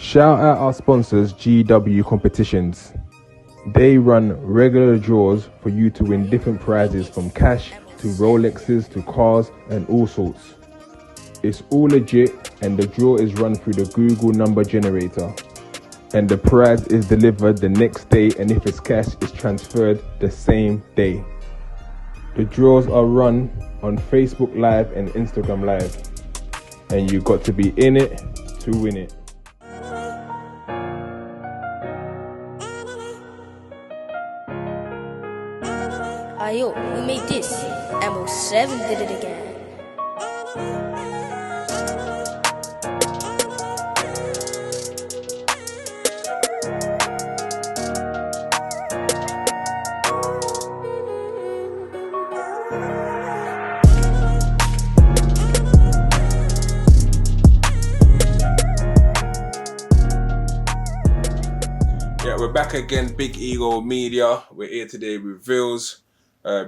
Shout out our sponsors, GW Competitions. They run regular draws for you to win different prizes from cash to Rolexes to cars and all sorts. It's all legit and the draw is run through the Google number generator. And the prize is delivered the next day, and if it's cash, it's transferred the same day. The draws are run on Facebook Live and Instagram Live. And you got to be in it to win it. Ayo, we made this. Ammo 7 did it again. Yeah, we're back again, Big Ego Media. We're here today with Vils.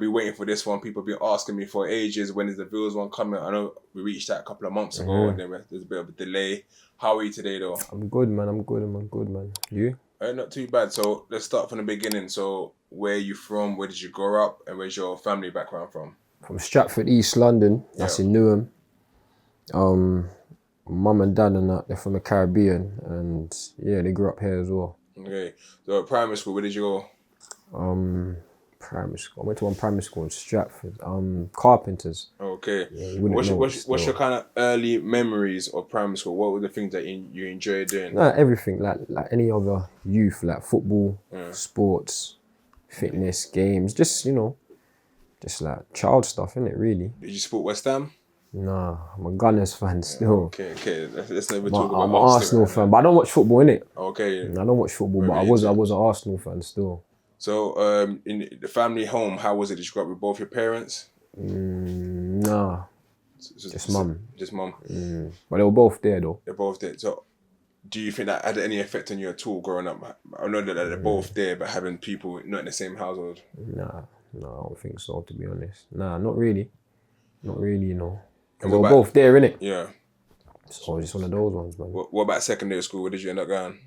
Be waiting for this one. People have been asking me for ages, when is the Vils one coming? I know we reached that a couple of months ago, and then there's a bit of a delay. How are you today, though? I'm good, man. I'm good, man. You? Not too bad. So let's start from the beginning. So where are you from? Where did you grow up? And where's your family background from? From Stratford, East London. That's in Newham. Mum and dad and that, they're from the Caribbean, and yeah, they grew up here as well. Okay. So at primary school, where did you go? Primary school. I went to one primary school in Stratford. Carpenters. Okay. Yeah, what's your kind of early memories of primary school? What were the things that you enjoyed doing? Nah, everything like any other youth, like football, sports, fitness, games, just just like child stuff, innit? Really. Did you support West Ham? Nah, I'm a Gunners fan still. Okay. Let's never talk about I'm an Arsenal fan, but I don't watch football, innit? Okay. I don't watch football, but I was an Arsenal fan still. So, in the family home, how was it? Did you grow up with both your parents? Nah, just mum. Just mum. But they were both there though. They're both there. So, do you think that had any effect on you at all growing up? I know that they're both there, but having people not in the same household. Nah, I don't think so, to be honest. Nah, not really. Not really, you know. And they were both there, innit? Yeah. So just one of those ones, man. What about secondary school? Where did you end up going?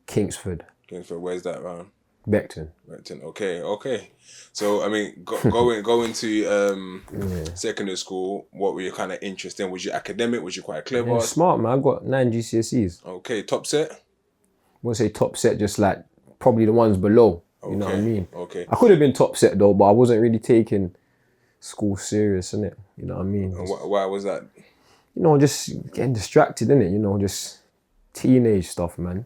Kingsford. Where's that around? Beckton. Okay. So, I mean, going to secondary school, what were your kind of interests in? Was you academic? Was you quite clever? Yeah, smart, man. I got 9 GCSEs. Okay, top set? I wouldn't say top set, just like probably the ones below. You know what I mean? Okay. I could have been top set though, but I wasn't really taking school serious, innit? You know what I mean? And why was that? Just getting distracted, innit? Just teenage stuff, man.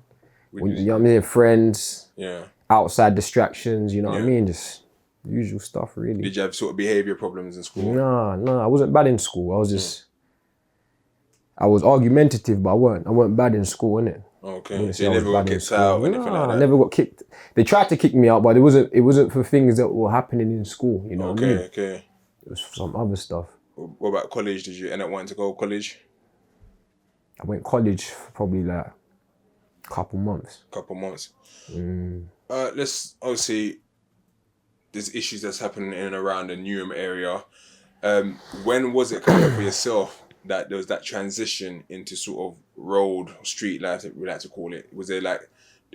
You know what I mean? Friends. Yeah. Outside distractions, you know what I mean? Just usual stuff, really. Did you have sort of behaviour problems in school? Nah, I wasn't bad in school. I was just, I was argumentative, but I weren't bad in school, innit? Okay, so you never got kicked out or anything like that? I never got kicked. They tried to kick me out, but it wasn't for things that were happening in school, you know what I mean? Okay. It was for some other stuff. What about college? Did you end up wanting to go to college? I went college for probably like a couple months. Let's obviously, there's issues that's happening in and around the Newham area. When was it kind of for yourself that there was that transition into sort of road, street life, we like to call it? Was there like,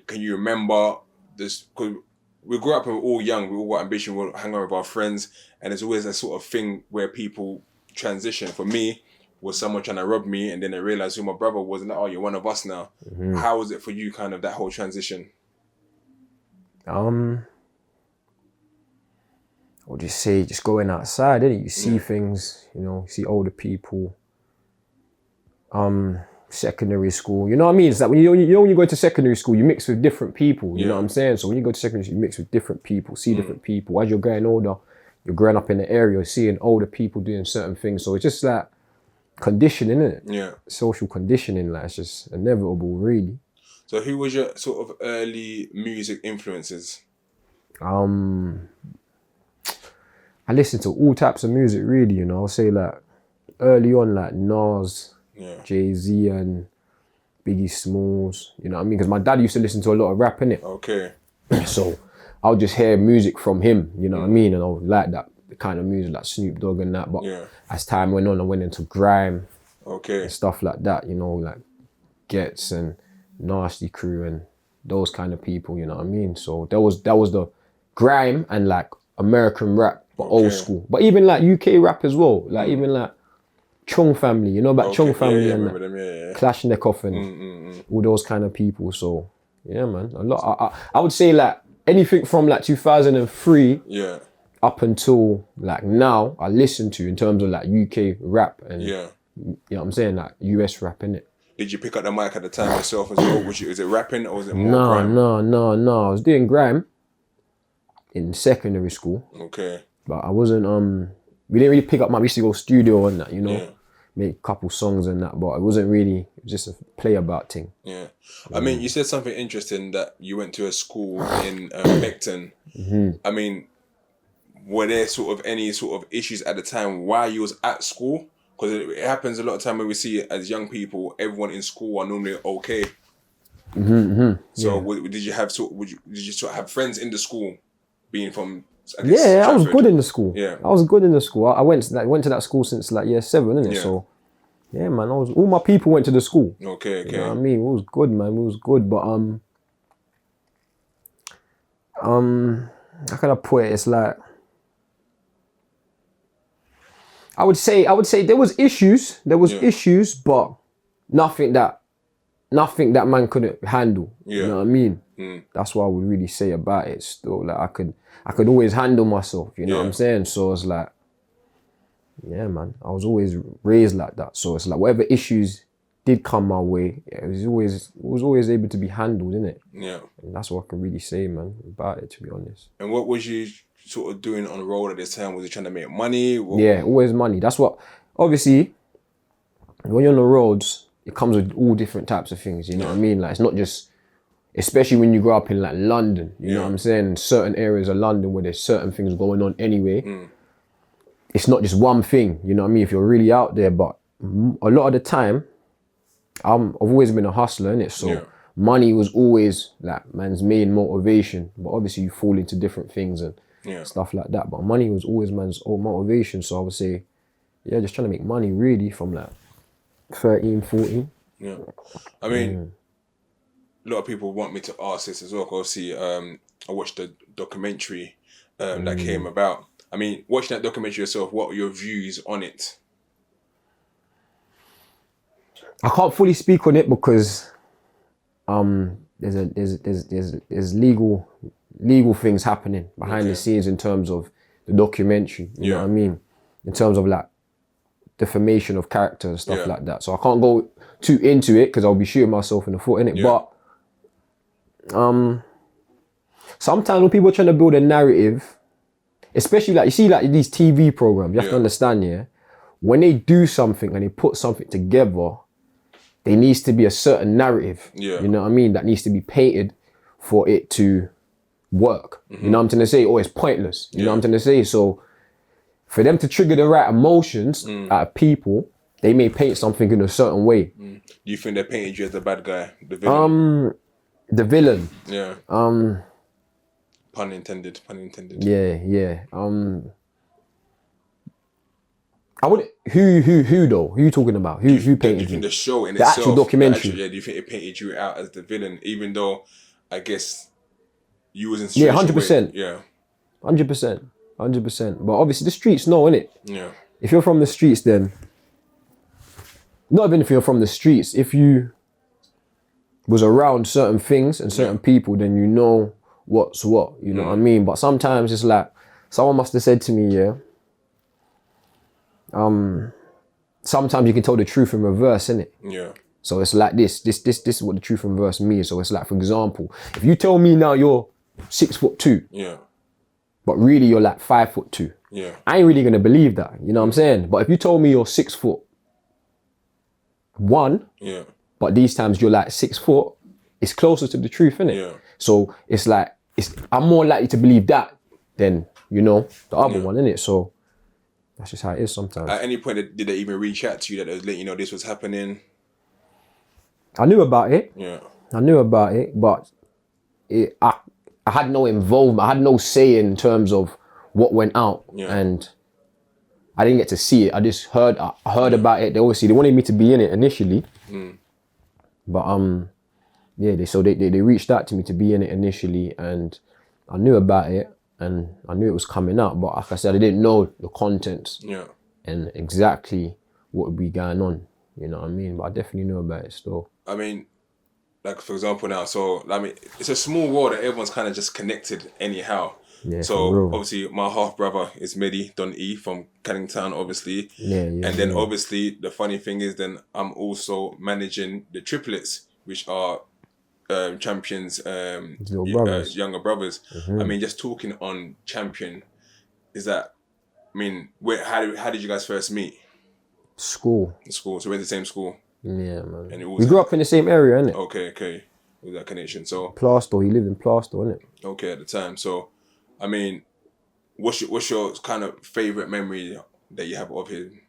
can you remember this? Because we grew up and we're all young, we all got ambition, we all hang around with our friends, and there's always a sort of thing where people transition. For me, was someone trying to rob me, and then I realised who my brother was, and you're one of us now. How was it for you, kind of that whole transition? I would just say, just going outside, innit? You see things, you see older people. Secondary school, you know what I mean? It's like when you go to secondary school, you mix with different people, you know what I'm saying? So when you go to secondary school, you mix with different people, see different people. As you're getting older, you're growing up in the area, you're seeing older people doing certain things. So it's just like conditioning, isn't it? Yeah. Social conditioning, like it's just inevitable, really. So who was your sort of early music influences? I listen to all types of music, really, I'll say like early on, like Nas, Jay-Z and Biggie Smalls, you know what I mean? Because my dad used to listen to a lot of rap, innit? Okay. So I'll just hear music from him, you know what I mean? And I'll like that, the kind of music like Snoop Dogg and that. But as time went on, I went into grime and stuff like that, like Gets and Nasty Crew and those kind of people, you know what I mean? So that was the grime and like American rap, but old school. But even like UK rap as well, like even like Chung Family, you know about Chung Family and Kalashnikov and all those kind of people. So yeah, man, a lot. I would say like anything from like 2003 up until like now, I listen to in terms of like UK rap and you know what I'm saying, like US rap, innit? Did you pick up the mic at the time yourself as well? Was it rapping or was it more grime? No. I was doing grime in secondary school. Okay. But I wasn't, we didn't really pick up my, we used to go studio and that, you know, make a couple songs and that, but it wasn't really, it was just a play about thing. Yeah. I mean, you said something interesting that you went to a school in Beckton. I mean, were there sort of any sort of issues at the time while you was at school? Because it happens a lot of time when we see it as young people, everyone in school are normally okay. So did you have sort of have friends in the school, being from? I guess, I was good in the school. Yeah, I was good in the school. I went to that school since like year 7, innit? So yeah, man, all my people went to the school. Okay. You know what I mean? It was good, man. It was good, but how can I put it? It's like, I would say there was issues. There was issues, but nothing that man couldn't handle. You know what I mean? That's what I would really say about it. Still, like I could always handle myself. You know what I'm saying? So it's like, yeah, man. I was always raised like that. So it's like whatever issues did come my way, it was always able to be handled, innit? Yeah. And that's what I can really say, man, about it, to be honest. And what was you sort of doing on the road at this time? Was you trying to make money? Yeah, always money. That's what, obviously, when you're on the roads, it comes with all different types of things, you know what I mean? Like, it's not just, especially when you grow up in like London, you know what I'm saying? Certain areas of London where there's certain things going on anyway. It's not just one thing, you know what I mean? If you're really out there, but a lot of the time, I've always been a hustler, innit? So money was always like man's main motivation, but obviously you fall into different things and stuff like that. But money was always man's own motivation. So I would say, just trying to make money really from like 13, 14. Yeah. I mean, a lot of people want me to ask this as well. Obviously, I watched the documentary that came about. I mean, watching that documentary yourself, what are your views on it? I can't fully speak on it because there's legal things happening behind the scenes in terms of the documentary. You know what I mean? In terms of like defamation of character and stuff like that. So I can't go too into it because I'll be shooting myself in the foot, innit? But sometimes when people are trying to build a narrative, especially like you see like these TV programs, you have to understand, when they do something and they put something together, there needs to be a certain narrative, you know what I mean, that needs to be painted for it to work. You know what I'm trying to say? Or it's pointless. You know what I'm trying to say? So for them to trigger the right emotions out of people, they may paint something in a certain way. Do you think they painted you as the bad guy, the villain? The villain. Yeah. Pun intended. Yeah. I would. Who though? Who you talking about? Who painted do you think the show in the itself, actual documentary? Do you think it painted you out as the villain, even though I guess you was in situation 100%. Yeah. 100%. But obviously the streets know, innit? Yeah. If you're from the streets, then not even if you're from the streets, if you was around certain things and certain people, then you know what's what. You know what I mean? But sometimes it's like someone must have said to me, sometimes you can tell the truth in reverse, innit? Yeah. So it's like this is what the truth in reverse means. So it's like, for example, if you tell me now you're 6'2", but really you're like 5'2", I ain't really gonna believe that. You know what I'm saying? But if you told me you're 6'1", but these times you're like 6 foot, it's closer to the truth, innit? Yeah. So it's like I'm more likely to believe that than the other one, innit? So that's just how it is sometimes. At any point, did they even reach out to you that they was letting you know this was happening? I knew about it. Yeah. I knew about it, but I had no involvement. I had no say in terms of what went out, and I didn't get to see it. I just heard. I heard about it. They wanted me to be in it initially, but yeah, they reached out to me to be in it initially, and I knew about it and I knew it was coming out, but like I said, I didn't know the contents Yeah. and exactly what would be going on. You know what I mean? But I definitely knew about it still. I mean, like for example now, so I mean, it's a small world that everyone's kind of just connected anyhow. Yeah, So for real. obviously, my half brother is Medi Don E from Canning Town, obviously. Yeah. And then obviously the funny thing is, then I'm also managing the triplets, which are champions, Little brothers. younger brothers. I mean, just talking on champion, is that? I mean, how did you guys first meet? School. In school. So we're in the same school. Yeah, man. And it was We grew up in the same area, innit? Okay. With that connection. So Plaistow. He lived in Plaistow, innit? okay at the time. So, I mean, what's your kind of favorite memory that you have of him?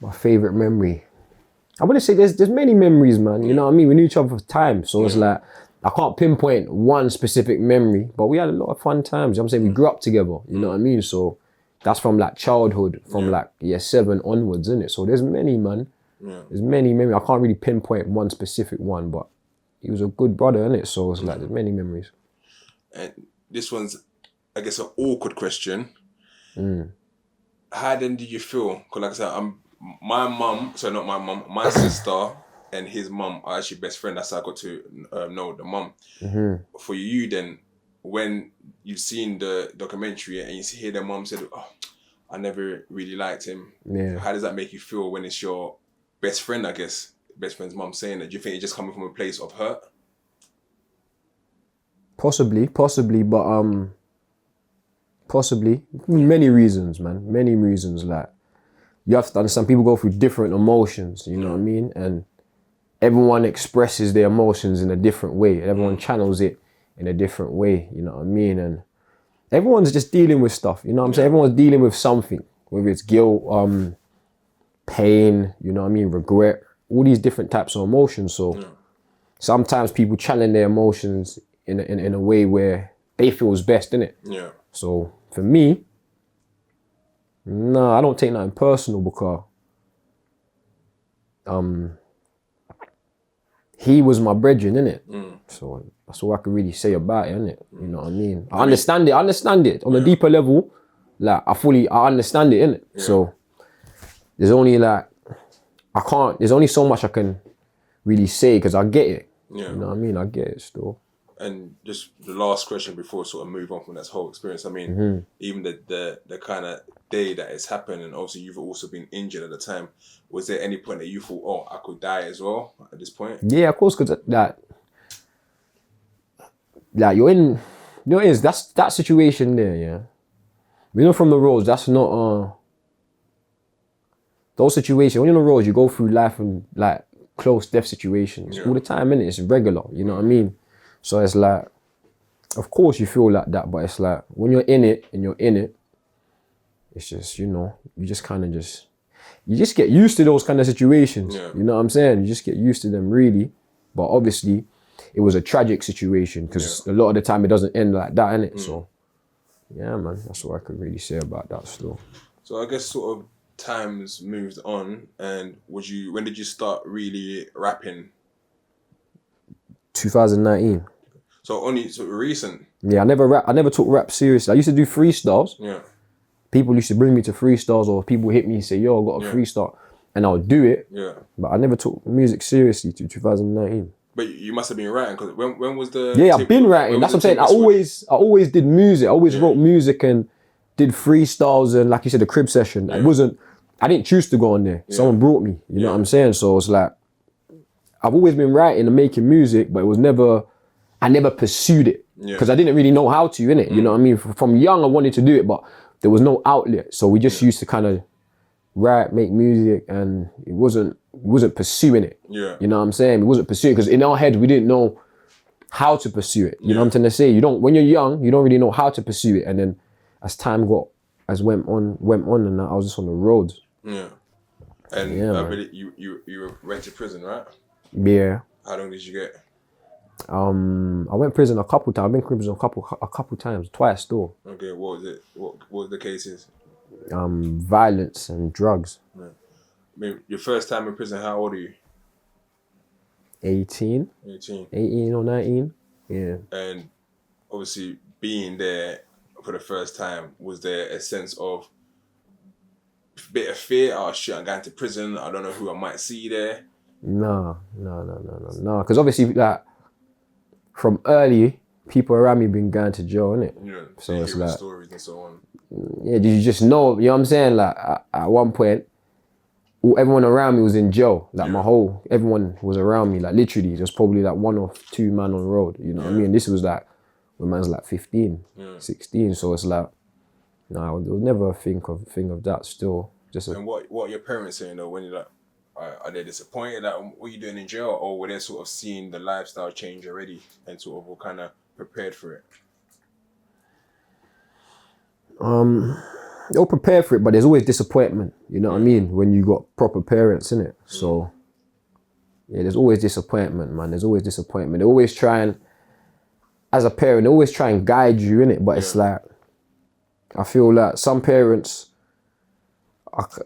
My favorite memory. I wouldn't say there's many memories, man. You know what I mean? We knew each other for time, so it's like I can't pinpoint one specific memory, but we had a lot of fun times. You know what I'm saying? We grew up together. You know what I mean? So that's from like childhood, from like year 7 onwards, isn't it? So there's many, man. Yeah. There's many memories. I can't really pinpoint one specific one, but he was a good brother, innit? So it's like there's many memories. And this one's, I guess, an awkward question. How then did you feel? Because like I said, my mum, sorry, not my mum, my sister and his mum are actually best friends. That's how I got to know the mum. For you then, when you've seen the documentary and you hear their mum said, oh, I never really liked him. Yeah. How does that make you feel when it's your best friend, I guess, best friend's mum saying that? Do you think it's just coming from a place of hurt? Possibly, but possibly. Many reasons, man. Many reasons. Like, you have to understand, people go through different emotions, you know what I mean? And everyone expresses their emotions in a different way. Everyone channels it in a different way, you know what I mean? And everyone's just dealing with stuff, you know what I'm saying? Everyone's dealing with something, whether it's guilt, pain, you know what I mean, regret, all these different types of emotions. So sometimes people channel their emotions in a way where they feel is best, innit? Yeah. So for me, no, I don't take nothing personal because he was my brethren, innit? So that's all I can really say about it, innit? You know what I mean? I understand it on a deeper level. Like I understand it, innit? Yeah. So there's only there's only so much I can really say because I get it. Yeah. You know what I mean? I get it still. And just the last question before sort of move on from this whole experience. I mean, even the kind of day that it's happened, and obviously you've also been injured at the time. Was there any point that you thought, oh, I could die as well at this point? Yeah, of course, because that you're in, you know, it is that's that situation there. Yeah, you know, from the roads, that's not those situations. When you're on the roads, you go through life and like close death situations all the time, innit? It's regular. You know what I mean? So it's like, of course you feel like that, but it's like when you're in it and you're in it, it's just, you know, you just get used to those kind of situations. Yeah. You know what I'm saying? You just get used to them, really. But obviously, it was a tragic situation because a lot of the time it doesn't end like that, innit? So, yeah, man, that's what I could really say about that still. So I guess sort of times moved on, and when did you start really rapping? 2019. So only sort of recent. Yeah, I never took rap seriously. I used to do freestyles. Yeah. People used to bring me to freestyles, or people hit me and say, yo, I got a freestyle. And I would do it. Yeah. But I never took music seriously to 2019. But you must have been writing, because when was the... Yeah, I've been writing. That's what I'm saying. I always did music. I always wrote music and did freestyles and, like you said, the crib session. I didn't choose to go on there. Yeah. Someone brought me. You know what I'm saying? So it's like, I've always been writing and making music, but I never pursued it. Because I didn't really know how to, innit? You know what I mean? From young, I wanted to do it, but there was no outlet. So we just used to kind of write, make music, and it wasn't pursuing it. Yeah. You know what I'm saying? We wasn't pursuing it because in our head, we didn't know how to pursue it. You know what I'm trying to say? When you're young, you don't really know how to pursue it. And then as time went on, and I was just on the road. Yeah. And you went to prison, right? Yeah. How long did you get? I went to prison a couple times. I've been to prison a couple times, twice still. Okay, what was it? What were the cases? Violence and drugs. Yeah. maybe your first time in prison, how old are you? 18 18. or 19. Yeah. And obviously being there for the first time, was there a sense of bit of fear? Oh shit, I'm going to prison. I don't know who I might see there. No. Because obviously, like, from early, people around me been going to jail, innit? Yeah. So you it's hear the like, stories and so on. yeah, you just know, you know what I'm saying? Like, at one point, everyone around me was in jail. Like, everyone was around me. Like, literally, there's probably like 1 or 2 man on the road. You know what I mean? This was like, when man's like 15, 16. So it's like, no, I would never think of that still. And what are your parents saying though when you're like, are they disappointed that what you doing in jail, or were they sort of seeing the lifestyle change already and sort of were kind of prepared for it? They're prepared for it, but there's always disappointment. You know what I mean? When you got proper parents, innit? So yeah, there's always disappointment, man. There's always disappointment. They always try and, as a parent, they always try and guide you, innit? But it's like, I feel like some parents,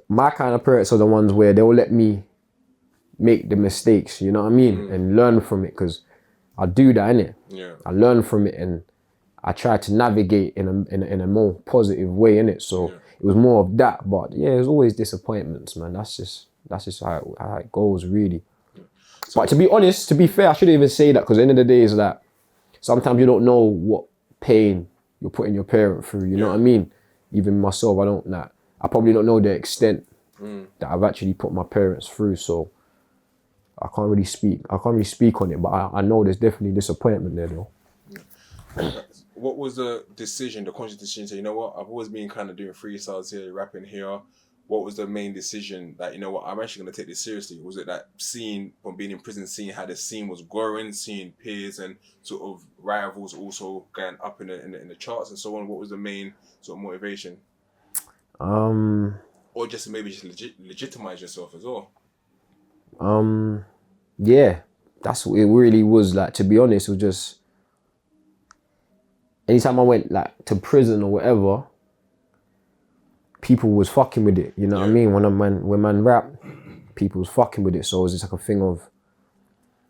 my kind of parents are the ones where they'll let me make the mistakes, you know what I mean? And learn from it, because I do that, innit? Yeah. I learn from it and I try to navigate in a more positive way, innit? So it was more of that, but yeah, there's always disappointments, man. That's just how it goes, really. So, but to be honest, to be fair, I shouldn't even say that, because at the end of the day, is that sometimes you don't know what pain you're putting your parent through, you know what I mean? Even myself, I probably don't know the extent that I've actually put my parents through, so I can't really speak on it, but I know there's definitely disappointment there though. What was the decision, the conscious decision to, you know what, I've always been kind of doing freestyles here, rapping here. What was the main decision that, you know what, I'm actually going to take this seriously? Was it that seeing, from being in prison, seeing how the scene was growing, seeing peers and sort of rivals also going up in the charts and so on? What was the main sort of motivation? Or just maybe just legitimize yourself as well? Yeah, that's what it really was. Like, to be honest, it was just, anytime I went like to prison or whatever, people was fucking with it, you know what I mean? When man rap, people was fucking with it. So it was just like a thing of,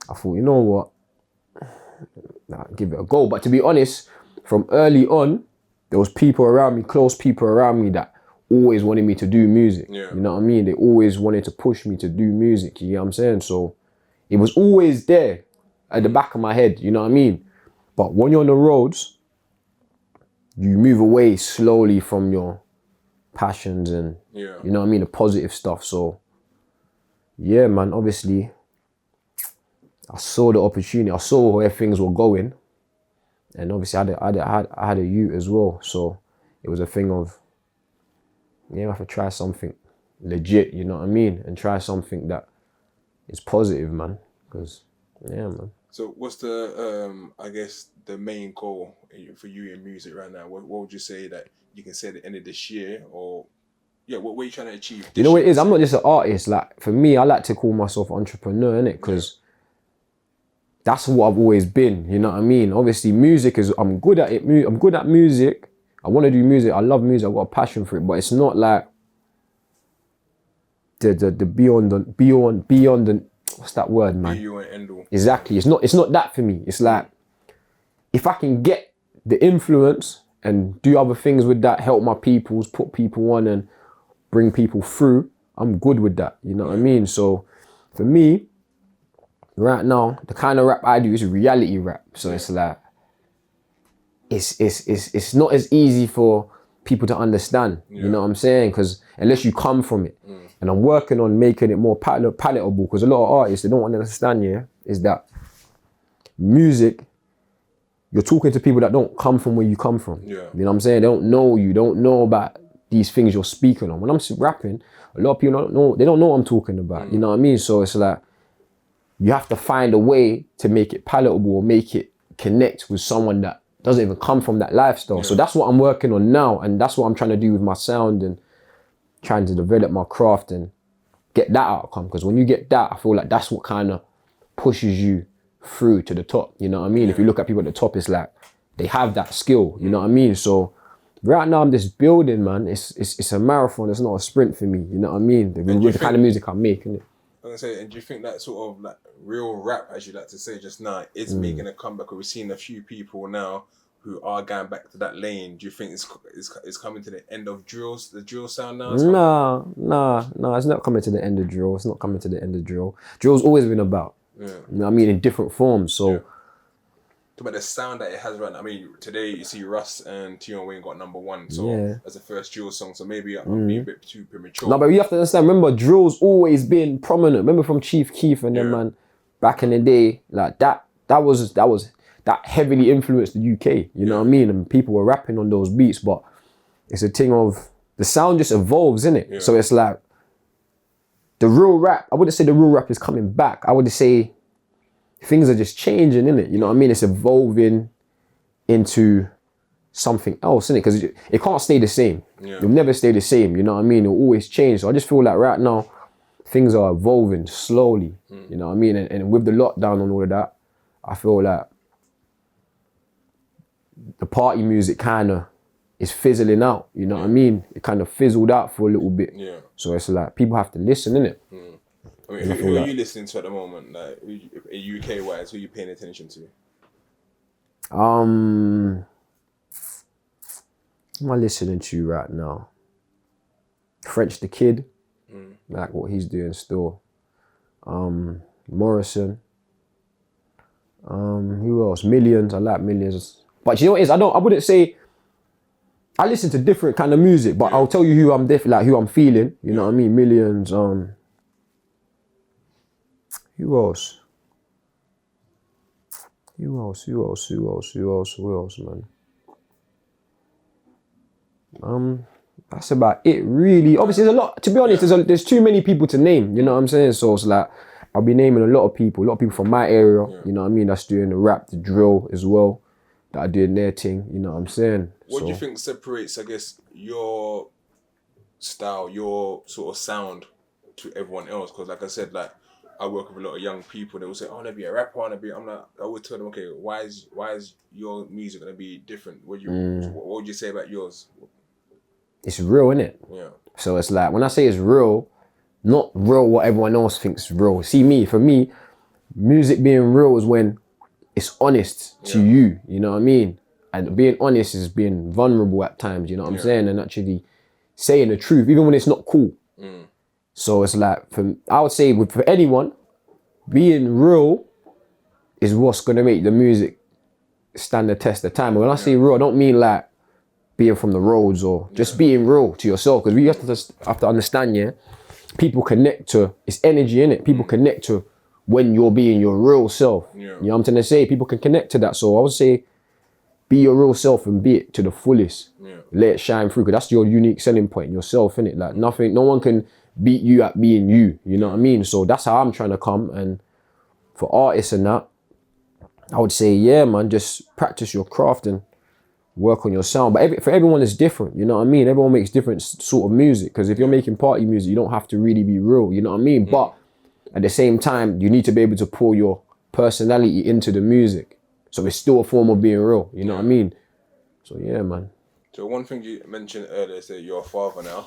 I thought, you know what, give it a go. But to be honest, from early on, there was people around me, close people around me, that always wanted me to do music. You know what I mean? They always wanted to push me to do music, you know what I'm saying? So it was always there at the back of my head, you know what I mean? But when you're on the roads, you move away slowly from your passions and, you know what I mean, the positive stuff. So yeah, man, obviously I saw the opportunity, I saw where things were going, and obviously I had a youth as well. So it was a thing of, yeah, I have to try something legit, you know what I mean? And try something that is positive, man. Because, yeah, man. So what's the, I guess, the main goal for you in music right now? What would you say that you can say at the end of this year? Or, yeah, what are you trying to achieve? You know what it is? I'm not just an artist. Like, for me, I like to call myself entrepreneur, innit? Because that's what I've always been, you know what I mean? Obviously, music is, I'm good at it. I'm good at music. I want to do music. I love music. I've got a passion for it. But it's not like the beyond the, what's that word, man? Be you and end all. Exactly. It's not that for me. It's like, if I can get the influence and do other things with that, help my peoples, put people on and bring people through, I'm good with that. You know what I mean? So for me, right now, the kind of rap I do is reality rap. So it's like, it's not as easy for people to understand. You know what I'm saying? Because unless you come from it. And I'm working on making it more palatable, because a lot of artists, they don't want to understand, is that music, you're talking to people that don't come from where you come from. You know what I'm saying? They don't know you, don't know about these things you're speaking on. When I'm rapping, a lot of people don't know what I'm talking about. You know what I mean? So it's like, you have to find a way to make it palatable or make it connect with someone that doesn't even come from that lifestyle. So that's what I'm working on now, and that's what I'm trying to do with my sound and trying to develop my craft and get that outcome. Because when you get that, I feel like that's what kind of pushes you through to the top. You know what I mean? If you look at people at the top, it's like they have that skill. You know what I mean? So Right now, I'm just building, man. It's a marathon. It's not a sprint for me. You know what I mean? With the kind of music I'm making. I'm gonna say, and do you think that sort of like real rap, as you like to say just now, is making a comeback? Or we've seen a few people now who are going back to that lane. Do you think it's coming to the end of the drill sound now? Nah. It's not coming to the end of drill. It's not coming to the end of drill. Drill's always been about. Yeah. You know what I mean? In different forms. So. Yeah. But the sound that it has right now, I mean, today you see Russ and Tion Wayne got #1, so as the first drill song. So maybe I'm being a bit too premature. No, but you have to understand. Remember, drill's always been prominent. Remember from Chief Keef and them, man, back in the day, like that heavily influenced the UK. You know what I mean? And people were rapping on those beats, but it's a thing of the sound just evolves, innit? Yeah. So it's like the real rap. I wouldn't say the real rap is coming back. I would say things are just changing, innit? You know what I mean? It's evolving into something else, innit? Because it can't stay the same. Yeah. It'll never stay the same, you know what I mean? It'll always change. So I just feel like right now, things are evolving slowly, you know what I mean? And with the lockdown and all of that, I feel like the party music kind of is fizzling out, you know what I mean? It kind of fizzled out for a little bit. Yeah. So it's like, people have to listen, innit? I mean, who are you listening to at the moment? Like, UK wise, who are you paying attention to? What am I listening to right now? French the Kid, like what he's doing still. Morrison. Who else? Millions. I like Millions. But you know what it is? I wouldn't say. I listen to different kind of music, but I'll tell you who I'm who I'm feeling. You know what I mean? Millions. Who else? Who else, man? That's about it, really. Obviously, there's a lot. To be honest, there's too many people to name. You know what I'm saying? So it's like I'll be naming a lot of people from my area. You know what I mean? That's doing the rap, the drill as well. That are doing their thing. You know what I'm saying? What do you think separates, I guess, your style, your sort of sound to everyone else? Because, like I said, like I work with a lot of young people. They will say, "Oh, I want to be a rapper. I always tell them, okay, why is your music gonna be different? What would you say about yours? It's real, innit? Yeah. So it's like, when I say it's real, not real what everyone else thinks is real. See, for me, music being real is when it's honest to you, you know what I mean? And being honest is being vulnerable at times, you know what I'm saying? And actually saying the truth, even when it's not cool. So it's like, I would say for anyone, being real is what's gonna make the music stand the test of time. And when I say real, I don't mean like being from the roads or just being real to yourself. Because we have to understand, people connect to, it's energy in it. People connect to when you're being your real self. You know what I'm trying to say? People can connect to that. So I would say, be your real self and be it to the fullest. Let it shine through, because that's your unique selling point, yourself, innit? Like no one can beat you at being you, you know what I mean? So that's how I'm trying to come. And for artists and that, I would say, man, just practice your craft and work on your sound. But for everyone, it's different, you know what I mean? Everyone makes different sort of music, because if you're making party music, you don't have to really be real, you know what I mean? But at the same time, you need to be able to pour your personality into the music. So it's still a form of being real, you know what I mean? So yeah, man. So one thing you mentioned earlier is that you're a father now.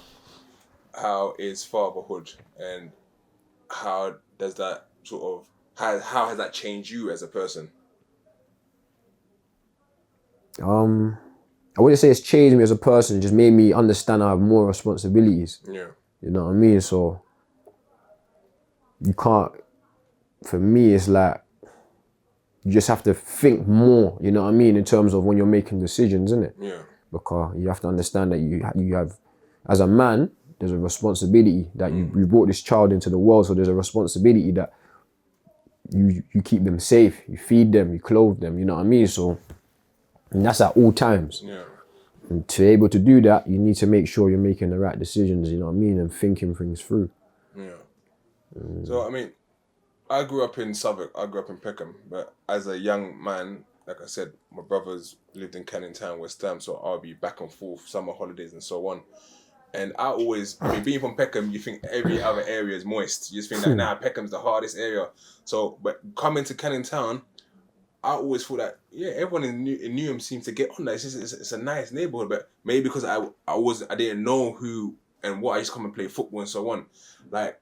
How is fatherhood, and how does that how has that changed you as a person? I wouldn't say it's changed me as a person, it just made me understand I have more responsibilities. Yeah. You know what I mean? So you can't, for me, it's like, you just have to think more, you know what I mean, in terms of when you're making decisions, innit? Yeah. Because you have to understand that you have, as a man, there's a responsibility that you brought this child into the world, so there's a responsibility that you keep them safe, you feed them, you clothe them, you know what I mean? So, and that's at all times. Yeah. And to be able to do that, you need to make sure you're making the right decisions, you know what I mean, and thinking things through. Yeah. So, I mean, I grew up in Southwark, I grew up in Peckham, but as a young man, like I said, my brothers lived in Canning Town, West Ham, so I'll be back and forth, summer holidays and so on. And I always, being from Peckham, you think every other area is moist. You just think that, Peckham's the hardest area. So, but coming to Canning Town, I always thought that everyone in Newham seems to get on that. It's a nice neighborhood, but maybe because I didn't know who and what, I used to come and play football and so on. Like,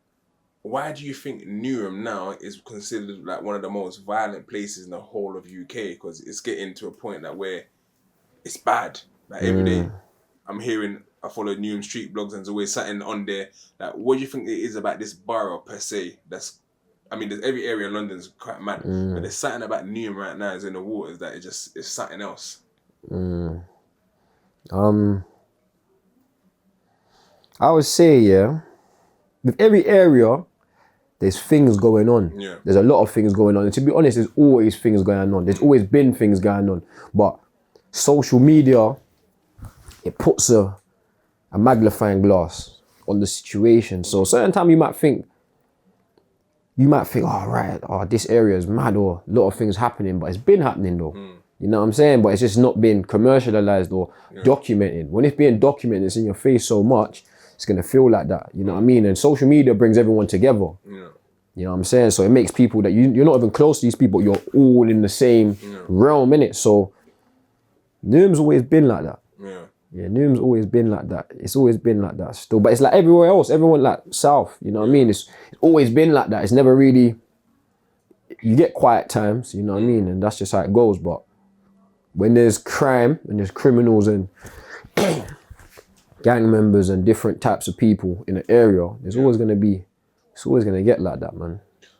why do you think Newham now is considered like one of the most violent places in the whole of UK? Because it's getting to a point that where it's bad. Like every day, I follow Newham street blogs and there's always something on there. Like, what do you think it is about this borough per se? There's every area in London's quite mad, but there's something about Newham right now is in the waters that it's something else. I would say, with every area, there's things going on. Yeah. There's a lot of things going on. And to be honest, there's always things going on. There's always been things going on. But social media, it puts a magnifying glass on the situation. So certain time you might think, this area is mad, or a lot of things happening, but it's been happening though. You know what I'm saying? But it's just not been commercialized or documented. When it's being documented, it's in your face so much, it's gonna feel like that. You know what I mean? And social media brings everyone together. Yeah. You know what I'm saying? So it makes people that you're not even close to these people, you're all in the same realm, innit? So Newham's always been like that. Yeah, Newham's always been like that. It's always been like that still. But it's like everywhere else, everyone like South, you know what I mean? It's always been like that. It's never really, you get quiet times, you know what I mean? And that's just how it goes. But when there's crime and there's criminals and gang members and different types of people in an area, there's always going to be, it's always going to get like that, man.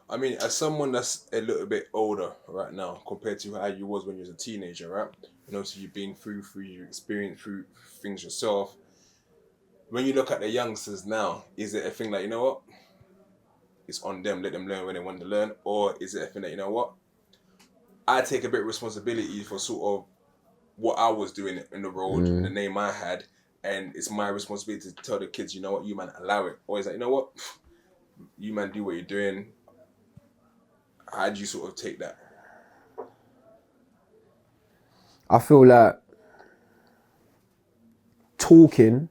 I mean, as someone that's a little bit older right now compared to how you was when you was a teenager, right? And obviously you've been through your experience, through things yourself. When you look at the youngsters now, is it a thing like, you know what? It's on them, let them learn when they want to learn? Or is it a thing that, you know what? I take a bit of responsibility for sort of what I was doing in the road, the name I had, and it's my responsibility to tell the kids, you know what, you man, allow it. Or is that, you know what? You man, do what you're doing. How do you sort of take that? I feel like talking's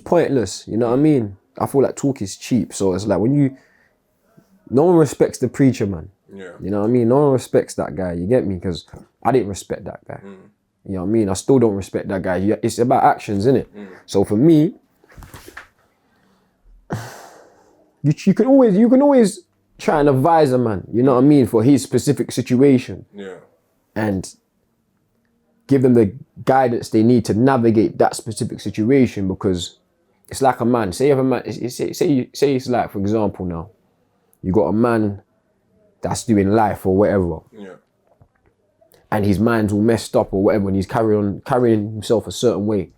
pointless, you know what I mean? I feel like talk is cheap. So it's like no one respects the preacher, man. Yeah. You know what I mean? No one respects that guy, you get me? Because I didn't respect that guy. You know what I mean? I still don't respect that guy. It's about actions, innit? So for me, you can always try and advise a man, you know what I mean, for his specific situation. Yeah. And give them the guidance they need to navigate that specific situation, because it's like a man. Say if a man, say it's like, for example, now, you got a man that's doing life or whatever. Yeah. And his mind's all messed up or whatever, and he's carrying himself a certain way.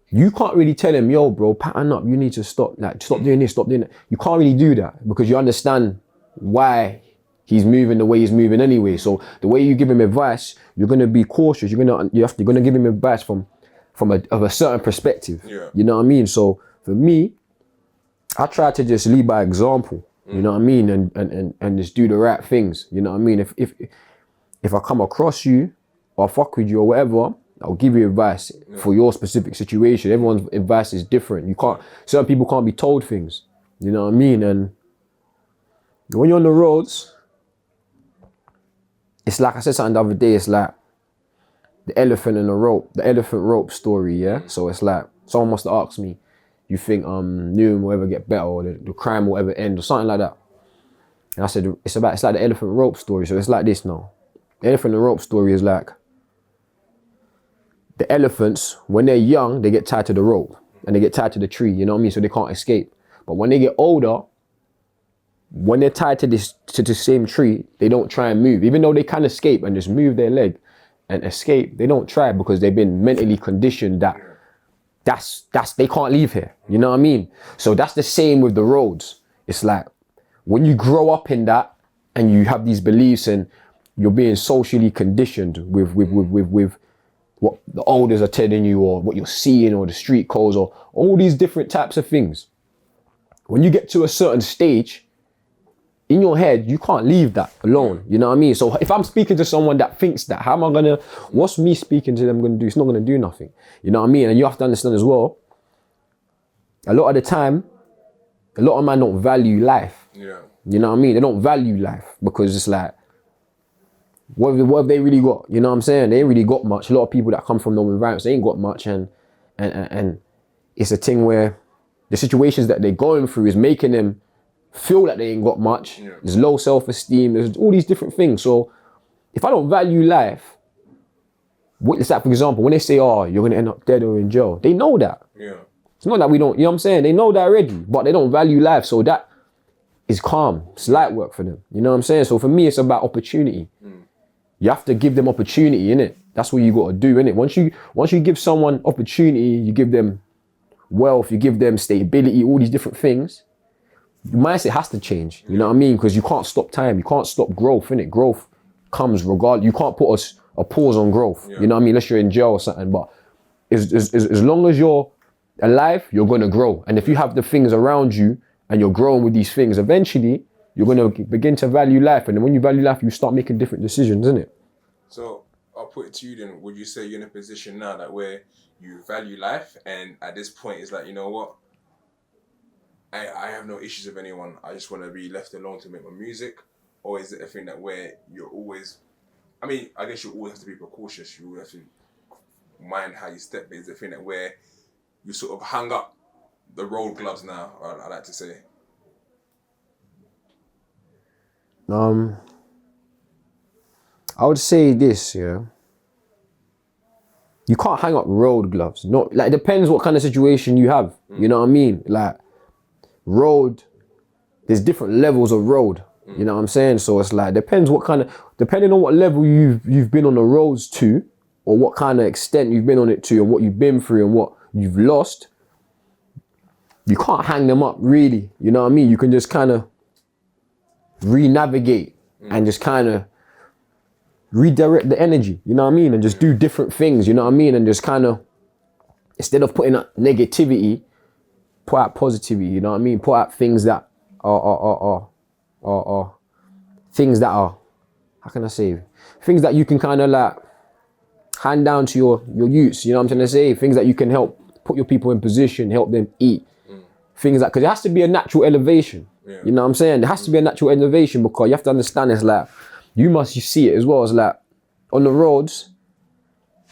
You can't really tell him, yo, bro, pattern up. You need to stop doing this, stop doing that. You can't really do that because you understand why he's moving the way he's moving anyway. So the way you give him advice, you're gonna be cautious. You're gonna give him advice from a certain perspective. Yeah. You know what I mean? So for me, I try to just lead by example. You know what I mean? And just do the right things. You know what I mean? If I come across you or fuck with you or whatever, I'll give you advice for your specific situation. Everyone's advice is different. Certain people can't be told things. You know what I mean? And when you're on the roads, it's like I said something the other day, it's like the elephant rope story, yeah? So it's like, someone must have asked me, you think Newham will ever get better or the crime will ever end or something like that? And I said, it's like the elephant rope story. So it's like this now. The elephant and rope story is like, the elephants, when they're young, they get tied to the rope and they get tied to the tree, you know what I mean? So they can't escape. But when they get older, when they're tied to the same tree, they don't try and move. Even though they can escape and just move their leg and escape, they don't try because they've been mentally conditioned that they can't leave here, you know what I mean? So that's the same with the roads. It's like, when you grow up in that and you have these beliefs and you're being socially conditioned with what the elders are telling you or what you're seeing or the street codes or all these different types of things. When you get to a certain stage, in your head, you can't leave that alone, you know what I mean? So if I'm speaking to someone that thinks that, what's me speaking to them gonna do? It's not gonna do nothing, you know what I mean? And you have to understand as well, a lot of the time, a lot of men don't value life. Yeah. You know what I mean? They don't value life because it's like, What have they really got? You know what I'm saying? They ain't really got much. A lot of people that come from them environments, they ain't got much, and it's a thing where the situations that they're going through is making them feel like they ain't got much. Yeah. There's low self-esteem. There's all these different things. So if I don't value life, it's like, for example, when they say, "Oh, you're gonna end up dead or in jail," they know that. Yeah. It's not that we don't. You know what I'm saying? They know that already, but they don't value life. So that is calm. It's light work for them. You know what I'm saying? So for me, it's about opportunity. You have to give them opportunity, innit? That's what you got to do, innit? Once you give someone opportunity, you give them wealth, you give them stability, all these different things, your mindset has to change. You know what I mean? Because you can't stop time. You can't stop growth, innit? Growth comes regardless. You can't put a pause on growth. Yeah. You know what I mean? Unless you're in jail or something. But as long as you're alive, you're going to grow. And if you have the things around you and you're growing with these things, eventually you're going to begin to value life. And then when you value life, you start making different decisions, isn't it? So I'll put it to you then. Would you say you're in a position now that where you value life, and at this point it's like, you know what? I have no issues with anyone. I just want to be left alone to make my music. Or is it a thing that where you're always, I mean, I guess you always have to be precautious. You always have to mind how you step. But is it a thing that where you sort of hang up the road gloves now, I like to say? I would say this, yeah. You can't hang up road gloves. Not like, it depends what kind of situation you have. You know what I mean? Like road, there's different levels of road. You know what I'm saying? So it's like depending on what level you've been on the roads to, or what kind of extent you've been on it to, and what you've been through and what you've lost. You can't hang them up really. You know what I mean? You can just kind of re-navigate and just kind of redirect the energy, you know what I mean? And just do different things, you know what I mean? And just kind of, instead of putting out negativity, put out positivity, you know what I mean? Put out things that are things that are, how can I say? Things that you can kind of like hand down to your youths, you know what I'm trying to say? Things that you can help put your people in position, help them eat. Things like, because it has to be a natural elevation. Yeah. You know what I'm saying? There has to be a natural elevation, because you have to understand it's like, you see it as well. It's like on the roads,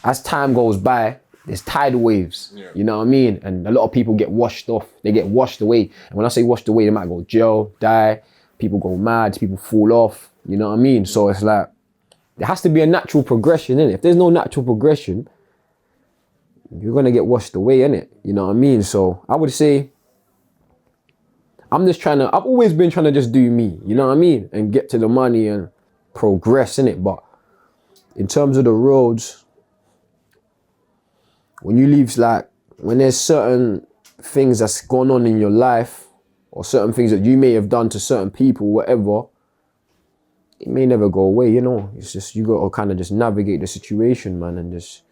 as time goes by, there's tidal waves. Yeah. You know what I mean? And a lot of people get washed off. They get washed away. And when I say washed away, they might go jail, die, people go mad, people fall off. You know what I mean? So it's like, there has to be a natural progression, innit? If there's no natural progression, you're gonna get washed away, innit? You know what I mean? So I would say, I've always been trying to just do me, you know what I mean? And get to the money and progress, innit? But in terms of the roads, when there's certain things that's gone on in your life, or certain things that you may have done to certain people, whatever, it may never go away, you know? It's just, you got to kind of just navigate the situation, man, and just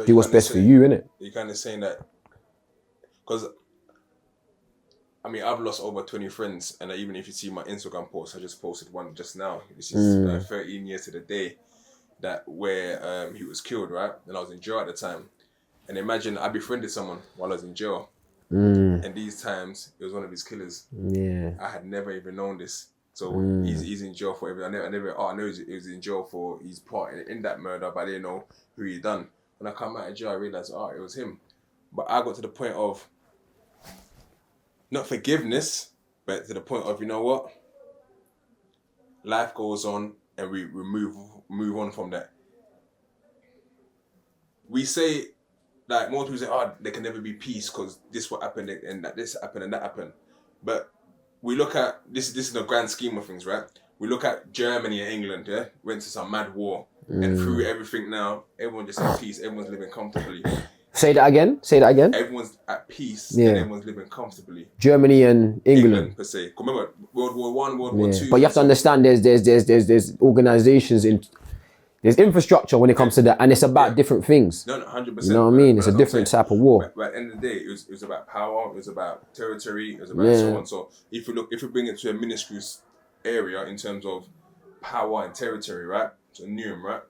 do what's best for you, innit? You're kind of saying that, because I mean, I've lost over 20 friends, and even if you see my Instagram post, I just posted one just now. This is 13 years to the day where he was killed, right? And I was in jail at the time. And imagine I befriended someone while I was in jail. And these times, it was one of his killers. Yeah. I had never even known this. So he's in jail for everything. I know he was in jail for his part in that murder, but I didn't know who he done. When I come out of jail, I realized, it was him. But I got to the point of, not forgiveness, but to the point of, you know what? Life goes on, and we move on from that. We say, like, most people say, there can never be peace because this what happened and that this happened and that happened. But we look at this is the grand scheme of things, right? We look at Germany and England, yeah? Went to some mad war. And through everything now, everyone just at peace, everyone's living comfortably. Say that again. Everyone's at peace and everyone's living comfortably. Germany and England per se. Remember, World War One, World War Two. But you have to understand there's organizations there's infrastructure when it comes to that, and it's about different things. No, 100%. You know what I mean? It's a different type of war. But at the end of the day, it was about power, it was about territory, it was about so on. So if you bring it to a minuscule area in terms of power and territory, right? So Newham, right?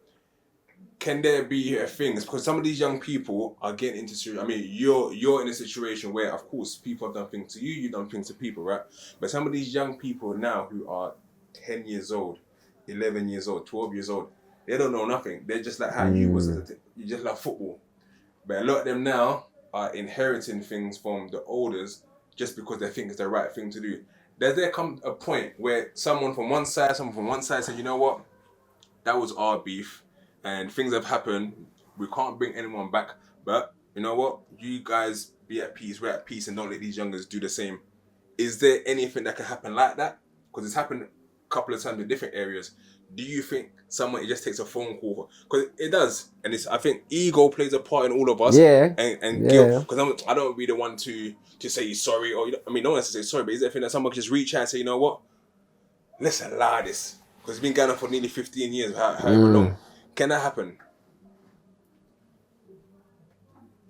Can there be a thing? Because some of these young people are getting into. I mean, you're in a situation where, of course, people have done things to you. You've done things to people, right? But some of these young people now who are 10 years old, 11 years old, 12 years old, They don't know nothing. They're just like how you was. You just like football. But a lot of them now are inheriting things from the elders just because they think it's the right thing to do. Does there come a point where someone from one side said, you know what? That was our beef and things have happened. We can't bring anyone back. But you know what? You guys be at peace. We're at peace and don't let these youngers do the same. Is there anything that can happen like that? Because it's happened a couple of times in different areas. Do you think it just takes a phone call? Because it does. And I think ego plays a part in all of us. Yeah. And guilt. Because I don't really want to say sorry. Or no one has to say sorry. But is there a thing that someone can just reach out and say, you know what? Let's allow this. Because it's been going on for nearly 15 years. However long. Can that happen?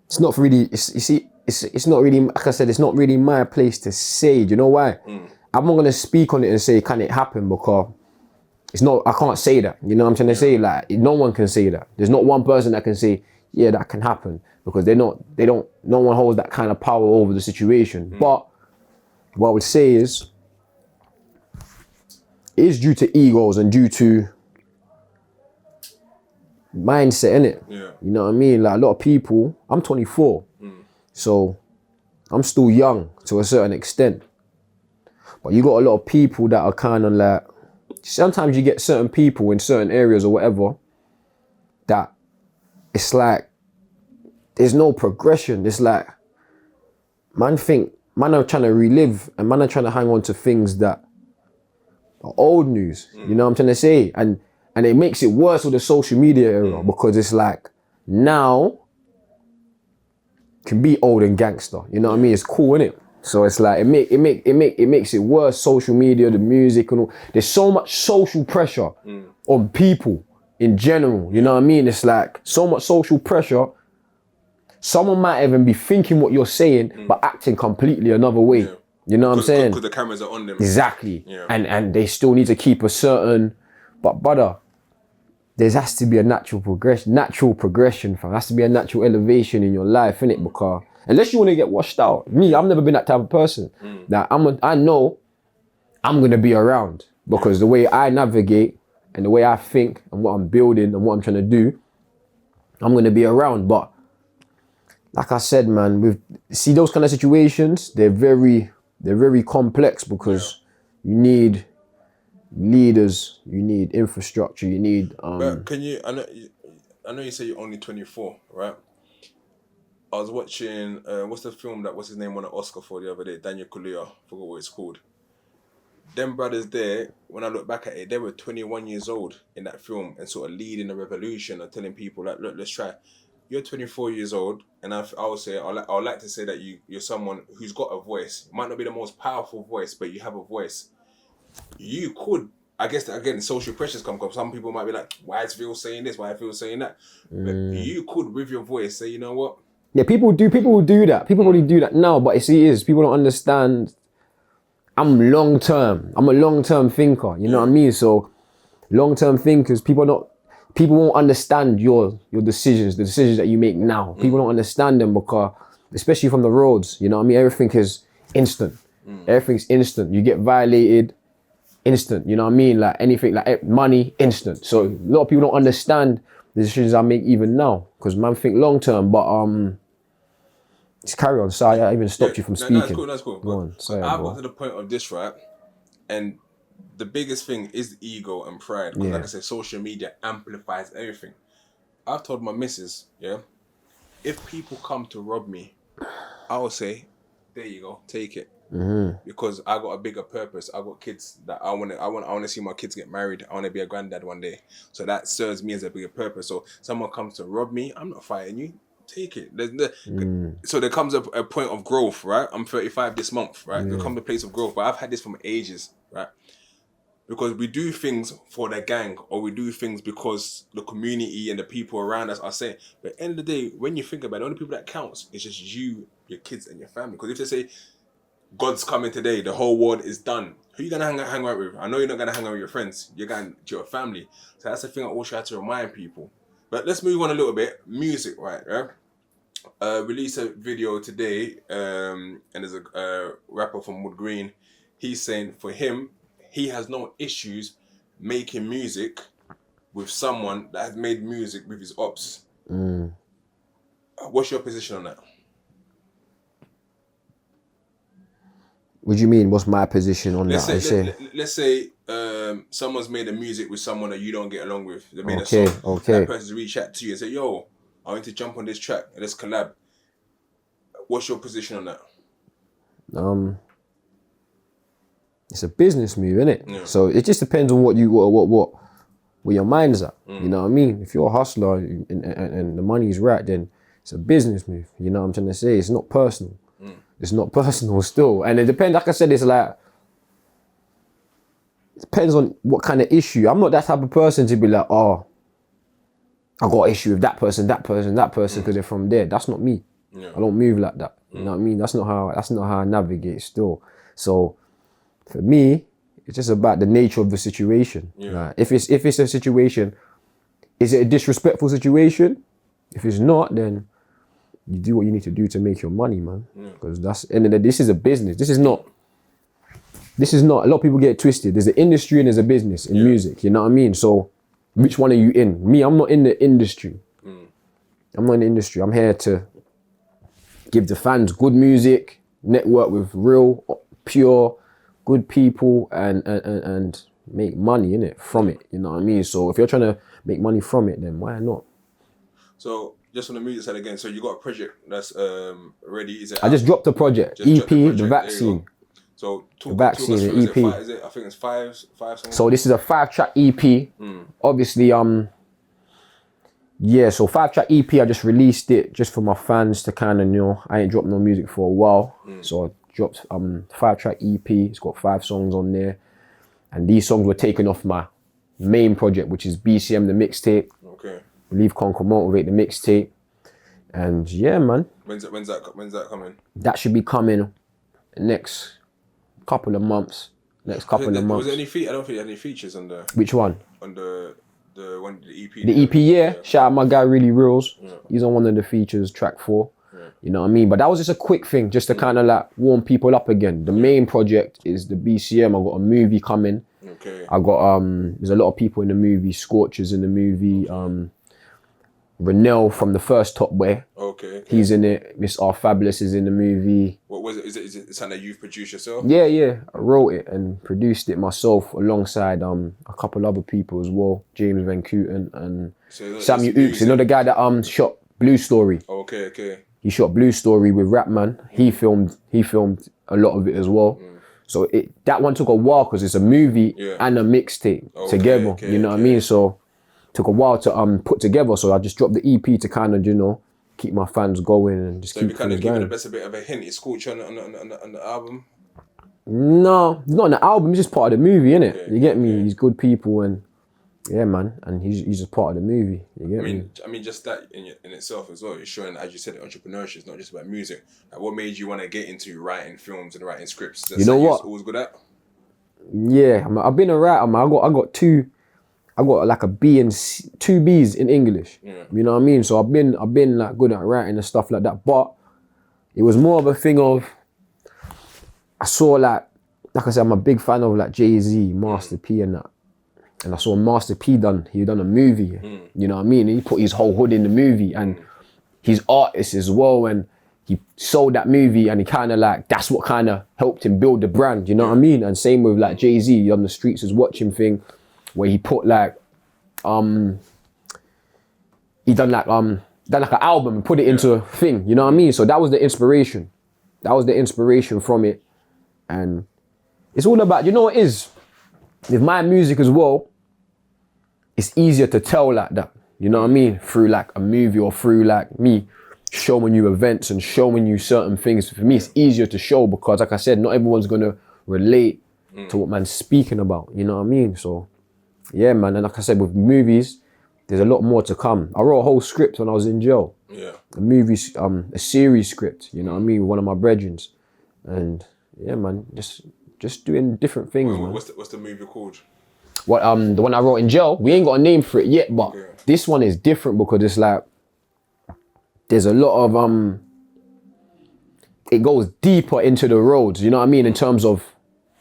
It's not really, it's not really, like I said, it's not really my place to say. Do you know why? I'm not going to speak on it and say, can it happen? Because it's not, I can't say that. You know what I'm trying to say? Like, no one can say that. There's not one person that can say, yeah, that can happen. Because no one holds that kind of power over the situation. But what I would say is, it is due to egos and due to mindset, innit? Yeah. You know what I mean? Like a lot of people, I'm 24, so I'm still young to a certain extent. But you got a lot of people that are kind of like, sometimes you get certain people in certain areas or whatever, that it's like, there's no progression. It's like, man are trying to relive and man are trying to hang on to things that are old news. You know what I'm trying to say? And it makes it worse with the social media era because it's like, now can be old and gangster. You know what I mean? It's cool, innit? So it's like, it makes it worse. Social media, the music and all. There's so much social pressure on people in general. You know what I mean? It's like so much social pressure. Someone might even be thinking what you're saying, but acting completely another way. Yeah. You know what I'm saying? Because the cameras are on them. Exactly. Yeah. And they still need to keep a certain, but brother, there has to be a natural progression, fam. There has to be a natural elevation in your life, innit? Because unless you want to get washed out. Me, I've never been that type of person. That I know I'm going to be around because the way I navigate and the way I think and what I'm building and what I'm trying to do, I'm going to be around. But like I said, man, see those kind of situations, they're very complex because you need leaders, you need infrastructure, you need But can you? I know you say you're only 24, right? I was watching what's the film that what's his name won an Oscar for the other day? Daniel Kaluuya, forgot what it's called. Them brothers there, when I look back at it, they were 21 years old in that film and sort of leading a revolution and telling people like, look, let's try. You're 24 years old, and I would say I would like to say that you're someone who's got a voice. It might not be the most powerful voice, but you have a voice. You could, I guess, again, social pressures come up. Some people might be like, why is Phil saying this? Why is Phil saying that? But you could, with your voice, say, you know what? Yeah, people will do that. People already do that now, but people don't understand. I'm a long-term thinker, you know what I mean? So long-term thinkers, people won't understand your decisions, the decisions that you make now. People don't understand them because, especially from the roads, you know what I mean? Everything is instant. Everything's instant. You get violated, instant. You know what I mean? Like anything, like money, instant. So a lot of people don't understand the decisions I make even now because man think long-term, but just carry on. Sorry, I even stopped you from speaking. That's cool. Go on. Sorry, I've got to the point of this, right? And the biggest thing is the ego and pride. Because like I said, social media amplifies everything. I've told my missus, if people come to rob me, I will say, there you go, take it. Because I got a bigger purpose. I got kids that I want to see my kids get married. I want to be a granddad one day. So that serves me as a bigger purpose. So someone comes to rob me, I'm not fighting you. Take it. So there comes a point of growth, right? I'm 35 this month, right? There comes a place of growth. But I've had this from ages, right? Because we do things for the gang or we do things because the community and the people around us are saying. But at the end of the day, when you think about it, the only people that counts is just you, your kids and your family. Because if they say, God's coming today, the whole world is done, who are you going to hang out with? I know you're not going to hang out with your friends. You're going to your family. So that's the thing I always try to remind people. But let's move on a little bit. Music, right? Released a video today, and there's a rapper from Wood Green. He's saying for him, he has no issues making music with someone that has made music with his ops. What's your position on that? What do you mean? What's my position on Let's that? say someone's made a music with someone that you don't get along with. They made a Okay, song. okay. That person's reach out to you and say, "Yo, I want to jump on this track. Let's collab." What's your position on that? It's a business move, innit? Yeah. So it just depends on what where your mind's at. You know what I mean? If you're a hustler and the money's right, then it's a business move. You know what I'm trying to say? It's not personal. It's not personal still. And it depends, like I said, it's like, it depends on what kind of issue. I'm not that type of person to be like, oh, I got an issue with that person, because they're from there. That's not me. Yeah. I don't move like that. You know what I mean? That's not how I navigate still. So for me, it's just about the nature of the situation. Yeah. Like, if it's a situation, is it a disrespectful situation? If it's not, then you do what you need to do to make your money, man. Because this is a business. This is not. A lot of people get it twisted. There's an industry and there's a business in music. You know what I mean? So, which one are you in? Me, I'm not in the industry. I'm not in the industry. I'm here to give the fans good music, network with real, pure, good people, and make money in it from it. You know what I mean? So if you're trying to make money from it, then why not? So just on the music side again, so you got a project that's ready. Is it? I just dropped a project, Just EP, dropped the project, The there you Vaccine. go. So talk us Vaccine, through, EP. Is it? I think it's five songs. So this is a 5-track EP. Obviously, so 5-track EP. I just released it just for my fans to kind of know. I ain't dropped no music for a while, so I dropped 5-track EP. It's got 5 songs on there, and these songs were taken off my main project, which is BCM the mixtape. Okay. Leave Conquer Motivate the mixtape, and yeah, man. When's that coming? That should be coming next couple of months. Was there any I don't think you had any features on the Which one? on the one the EP. The EP, yeah. Shout out my guy Really Reels. He's on one of the features, track 4. You know what I mean? But that was just a quick thing, just to kind of like warm people up again. The main project is the BCM. I got a movie coming. Okay. I got there's a lot of people in the movie. Scorcher's in the movie. Renell from the first Top Boy. Okay. He's in it. Miss R Fabulous is in the movie. What was it? Is it something that you've produced yourself? Yeah. I wrote it and produced it myself alongside a couple other people as well. James Van Kooten and Samuel Ooks. You know the guy that shot Blue Story. Okay. He shot Blue Story with Rapman. He filmed a lot of it as well. So that one took a while because it's a movie and a mixtape together. Okay, you know what I mean? So took a while to put together. So I just dropped the EP to kind of, keep my fans going and just keep kind of going. giving us a bit of a hint. Is Scorcher on the album? No, not on the album. It's just part of the movie, innit? Okay, You get me? He's good people and yeah, man. And he's just part of the movie. You get me? I mean, just that in itself as well. It's showing, as you said, entrepreneurship is not just about music. Like, what made you want to get into writing films and writing scripts? That's You know what? Always good at. Yeah, I've been a writer, man. I got like a B and C, 2 B's in English. Yeah. You know what I mean? So I've been like good at writing and stuff like that. But it was more of a thing of, I saw like I said, I'm a big fan of like Jay-Z, Master P and that. And I saw Master P done a movie. You know what I mean? And he put his whole hood in the movie and he's artist as well. And he sold that movie and he kind of like, that's what kind of helped him build the brand. You know what I mean? And same with like Jay-Z on the Streets is Watching thing, where he put like, he done like an album and put it into a thing. You know what I mean? So that was the inspiration. From it. And it's all about, you know what it is? With my music as well, it's easier to tell like that. You know what I mean? Through like a movie or through like me showing you events and showing you certain things. For me, it's easier to show because, like I said, not everyone's gonna relate to what man's speaking about. You know what I mean? So, yeah, man. And like I said, with movies, there's a lot more to come. I wrote a whole script when I was in jail. Yeah. A series script. You know what I mean? With one of my brethrens, and yeah, man, just doing different things, man. What's the movie called? What the one I wrote in jail, we ain't got a name for it yet, but this one is different because it's like there's a lot of it goes deeper into the roads, you know what I mean, in terms of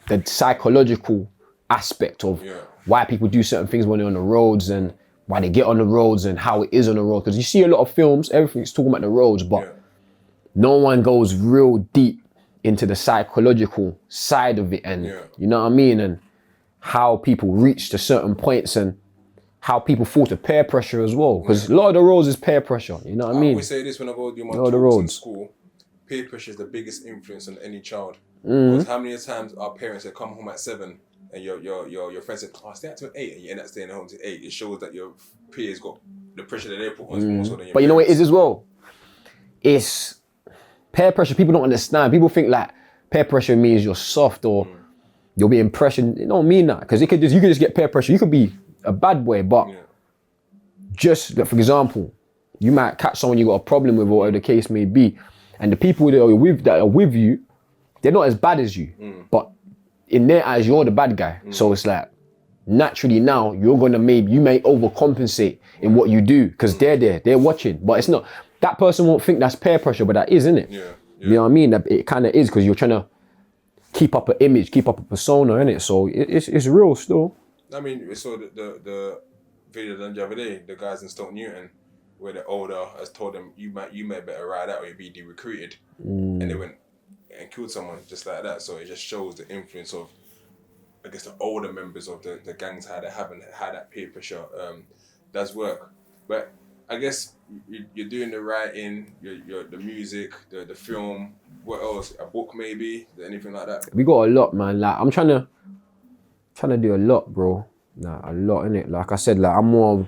the psychological aspect of why people do certain things when they're on the roads and why they get on the roads and how it is on the road. Because you see a lot of films, everything's talking about the roads, but no one goes real deep into the psychological side of it, and you know what I mean, and how people reach to certain points and how people fall to peer pressure as well. Because a lot of the roads is peer pressure, you know what I mean? I always say this when I go do my talks in school. Peer pressure is the biggest influence on any child. Because how many times our parents have come home at 7 and your friends said, oh, stay out till 8, and you end up staying at home till 8. It shows that your peers got the pressure that they put on more so than your But you know what it parents. is as well? It's peer pressure. People don't understand. People think like peer pressure means you're soft or you're being pressured. It don't mean that, because you could just get peer pressure. You could be a bad boy, but just like, for example, you might catch someone you got a problem with, or whatever the case may be, and the people that are with you, they're not as bad as you, but in their eyes, you're the bad guy. So it's like, naturally now, you may overcompensate in what you do, because they're there, they're watching, but it's not, that person won't think that's peer pressure, but that is, isn't it? You know what I mean? That it kind of is, because you're trying to keep up an image, keep up a persona, innit? So it's real still. I mean, we saw the video done the other day, the guys in Stoke Newton, where the older has told them, you may better ride out or you'll be de-recruited. And they went and killed someone just like that. So it just shows the influence of, I guess, the older members of the gangs, how that peer pressure does work. But I guess you're doing the writing, the music, the film. What else? A book maybe? Anything like that? We got a lot, man. Like I'm trying to do a lot, bro. Like a lot, innit? Like I said, like I'm more.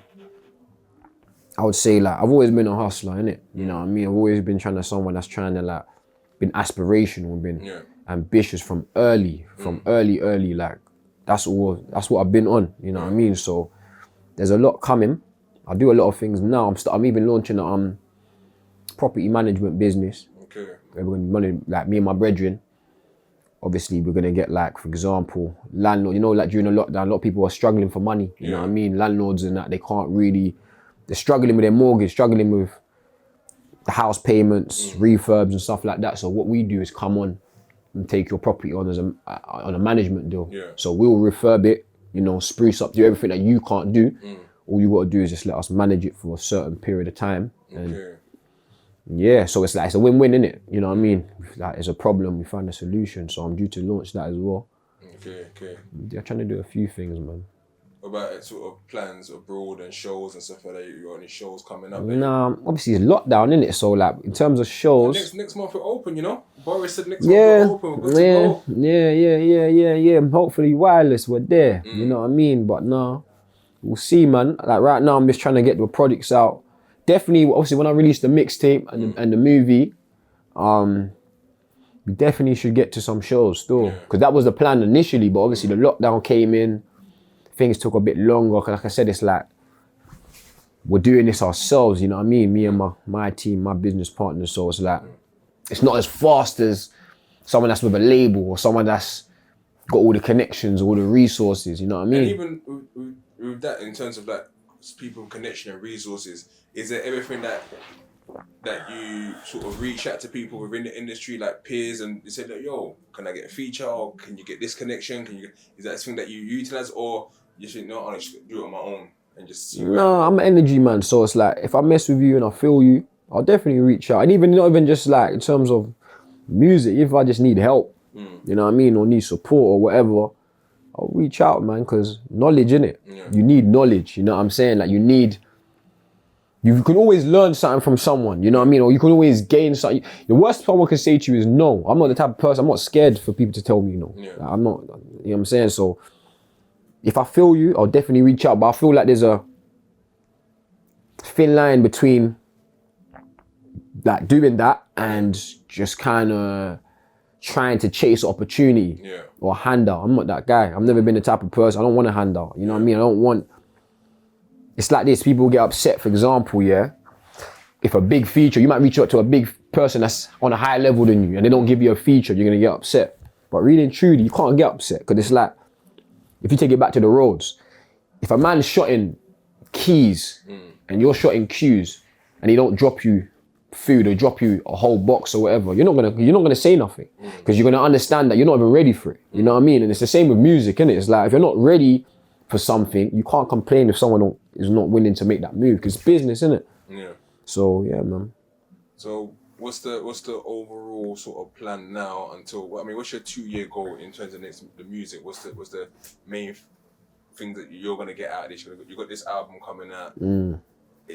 I would say like I've always been a hustler, innit? You know what I mean? I've always been someone that's trying to like been aspirational, been ambitious from early. Like that's what I've been on. You know what I mean? So there's a lot coming. I do a lot of things now. I'm even launching a property management business. Okay. We're gonna be running, like me and my brethren. Obviously, we're gonna get, like, for example, landlord. You know, like during the lockdown, a lot of people are struggling for money. You know what I mean? Landlords and that, they can't really. They're struggling with their mortgage, struggling with the house payments, refurbs and stuff like that. So what we do is come on and take your property on as on a management deal. Yeah. So we'll refurb it, you know, spruce up, do everything that you can't do. All you gotta do is just let us manage it for a certain period of time. And yeah, so it's like, it's a win-win, innit? You know what I mean? Like, there's a problem, we find a solution. So I'm due to launch that as well. Okay. They're trying to do a few things, man. What about sort of plans abroad and shows and stuff like that? You got any shows coming up? Nah, obviously it's lockdown, innit? So like, in terms of shows... Next month we're open, you know? Boris said next month we're open, we're good to go. Yeah. Hopefully wireless, we're there. You know what I mean? But nah, we'll see, man. Like right now, I'm just trying to get the projects out. Definitely, obviously, when I release the mixtape and the movie, we definitely should get to some shows still. Because that was the plan initially, but obviously the lockdown came in. Things took a bit longer. Cause like I said, it's like, we're doing this ourselves, you know what I mean? Me and my team, my business partners. So it's like, it's not as fast as someone that's with a label or someone that's got all the connections, all the resources, you know what I mean? And even with that, in terms of like people, connection and resources, is there everything that you sort of reach out to people within the industry, like peers, and you say like, yo, can I get a feature, or can you get this connection? Is that something that you utilize, or you think, no, I just do it on my own and just see? No, I'm an energy man, so it's like, if I mess with you and I feel you, I'll definitely reach out. And even not even just like in terms of music, if I just need help, you know what I mean, or need support or whatever, I'll reach out, man, because knowledge, innit? You need knowledge, you know what I'm saying? Like you can always learn something from someone, you know what I mean? Or you can always gain something. The worst someone can say to you is no. I'm not the type of person, I'm not scared for people to tell me no. Like, I'm not, you know what I'm saying? So if I feel you, I'll definitely reach out. But I feel like there's a thin line between like doing that and just kind of trying to chase opportunity or handout. I'm not that guy. I've never been the type of person. I don't want a handout. You know what I mean? I don't want. It's like this. People get upset, for example, if a big feature, you might reach out to a big person that's on a higher level than you and they don't give you a feature, you're gonna get upset. But really and truly, you can't get upset, because it's like, if you take it back to the roads, if a man's shotting keys and you're shotting cues and he don't drop you food or drop you a whole box or whatever, you're not gonna say nothing, because you're gonna understand that you're not even ready for it. You know what I mean? And it's the same with music, innit? It's like, if you're not ready for something, you can't complain if someone is not willing to make that move because it's business, isn't it? Yeah. So yeah, man. So what's the overall sort of plan now until? I mean, what's your 2-year goal in terms of the music? What's the main thing that you're gonna get out of this? You got this album coming out.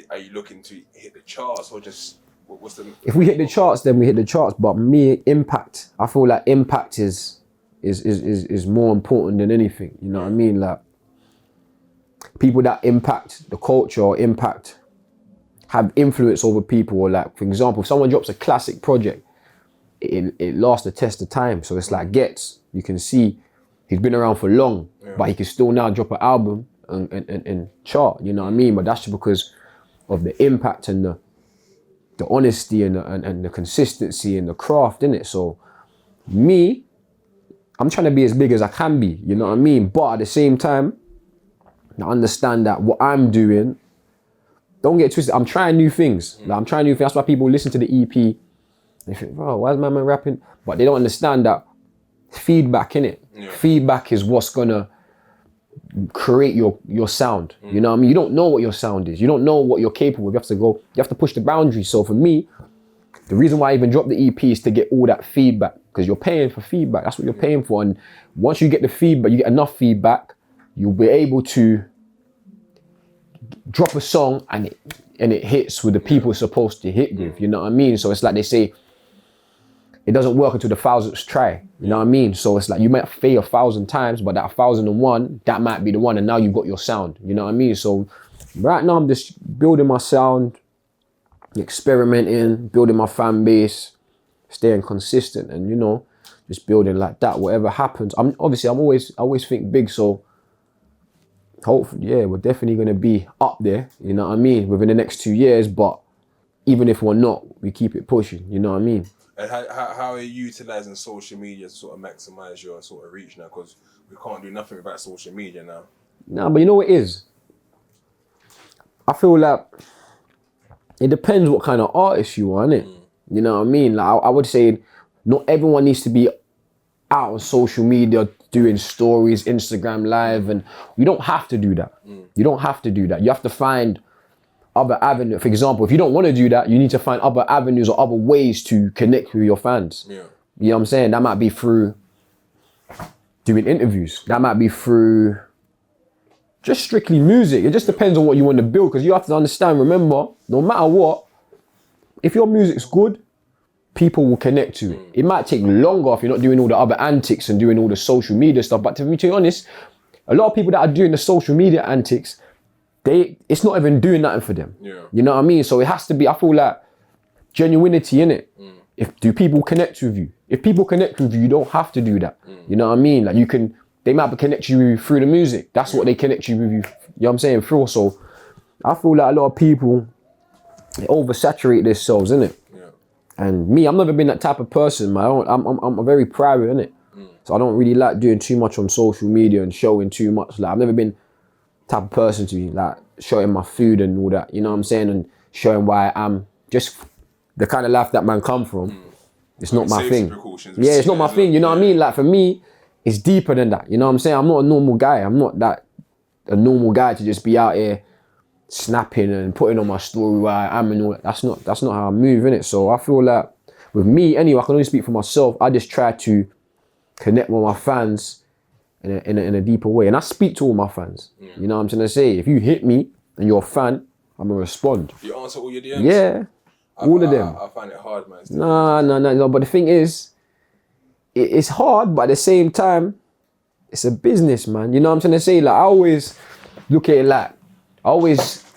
Are you looking to hit the charts or just what's the? If we hit the charts, then we hit the charts. But me, impact. I feel like impact is more important than anything. You know what I mean? Like people that impact the culture or impact have influence over people. Or like, for example, if someone drops a classic project, it lasts the test of time. So it's like Ghetts. You can see he's been around for long, but he can still now drop an album and chart. You know what I mean? But that's just because of the impact and the honesty and the consistency and the craft in it. So me, I'm trying to be as big as I can be, you know what I mean? But at the same time, I understand that what I'm doing, don't get twisted, I'm trying new things. Like, I'm trying new things. That's why people listen to the EP, they think, bro, why is my man rapping? But they don't understand that feedback, innit? Feedback is what's gonna create your sound. You know what I mean? You don't know what your sound is. You don't know what you're capable of. You have to push the boundaries. So for me, the reason why I even dropped the EP is to get all that feedback, because you're paying for feedback. That's what you're paying for. And once you get the feedback, you get enough feedback, you'll be able to drop a song and it hits with the people it's supposed to hit with. You know what I mean? So it's like they say, it doesn't work until the 1000th try. You know what I mean? So it's like you might fail 1,000 times, but that 1,001, that might be the one, and now you've got your sound. You know what I mean? So right now I'm just building my sound, experimenting, building my fan base, staying consistent, and you know, just building like that. Whatever happens, I always think big. So hopefully, yeah, we're definitely gonna be up there. You know what I mean? Within the next 2 years, but even if we're not, we keep it pushing. You know what I mean? And how are you utilising social media to sort of maximise your sort of reach now? Because we can't do nothing without social media now. Nah, but you know what it is? I feel like it depends what kind of artist you are, innit? You know what I mean? Like I would say not everyone needs to be out on social media doing stories, Instagram live, and you don't have to do that. You don't have to do that. You have to find other avenues. For example, if you don't want to do that, you need to find other avenues or other ways to connect with your fans. Yeah. You know what I'm saying? That might be through doing interviews. That might be through just strictly music. It just depends on what you want to build, because you have to understand, remember, no matter what, if your music's good, people will connect to it. It might take longer if you're not doing all the other antics and doing all the social media stuff, but to be honest, a lot of people that are doing the social media antics, it's not even doing nothing for them. Yeah. You know what I mean? So it has to be, I feel like, genuinity in it. Do people connect with you? If people connect with you, you don't have to do that. You know what I mean? Like they might connect you through the music. That's what they connect you with you. You know what I'm saying? Through. So I feel like a lot of people, they oversaturate themselves, innit? Yeah. And me, I've never been that type of person, man. I'm very private, innit? So I don't really like doing too much on social media and showing too much. Like I've never been type of person to be like showing my food and all that, you know what I'm saying, and showing why I'm just the kind of life that man come from. It's not my thing. Yeah, it's not my thing, you know what I mean? Like for me, it's deeper than that, you know what I'm saying? I'm not a normal guy. I'm not a normal guy to just be out here snapping and putting on my story where I am and all that. That's not how I move, innit? So I feel like with me, anyway, I can only speak for myself. I just try to connect with my fans in a deeper way. And I speak to all my fans. You know what I'm trying to say? If you hit me and you're a fan, I'm going to respond. You answer all your DMs? Yeah. All of them. I find it hard, man. No. But the thing is, it's hard, but at the same time, it's a business, man. You know what I'm trying to say? Like, I always look at it like,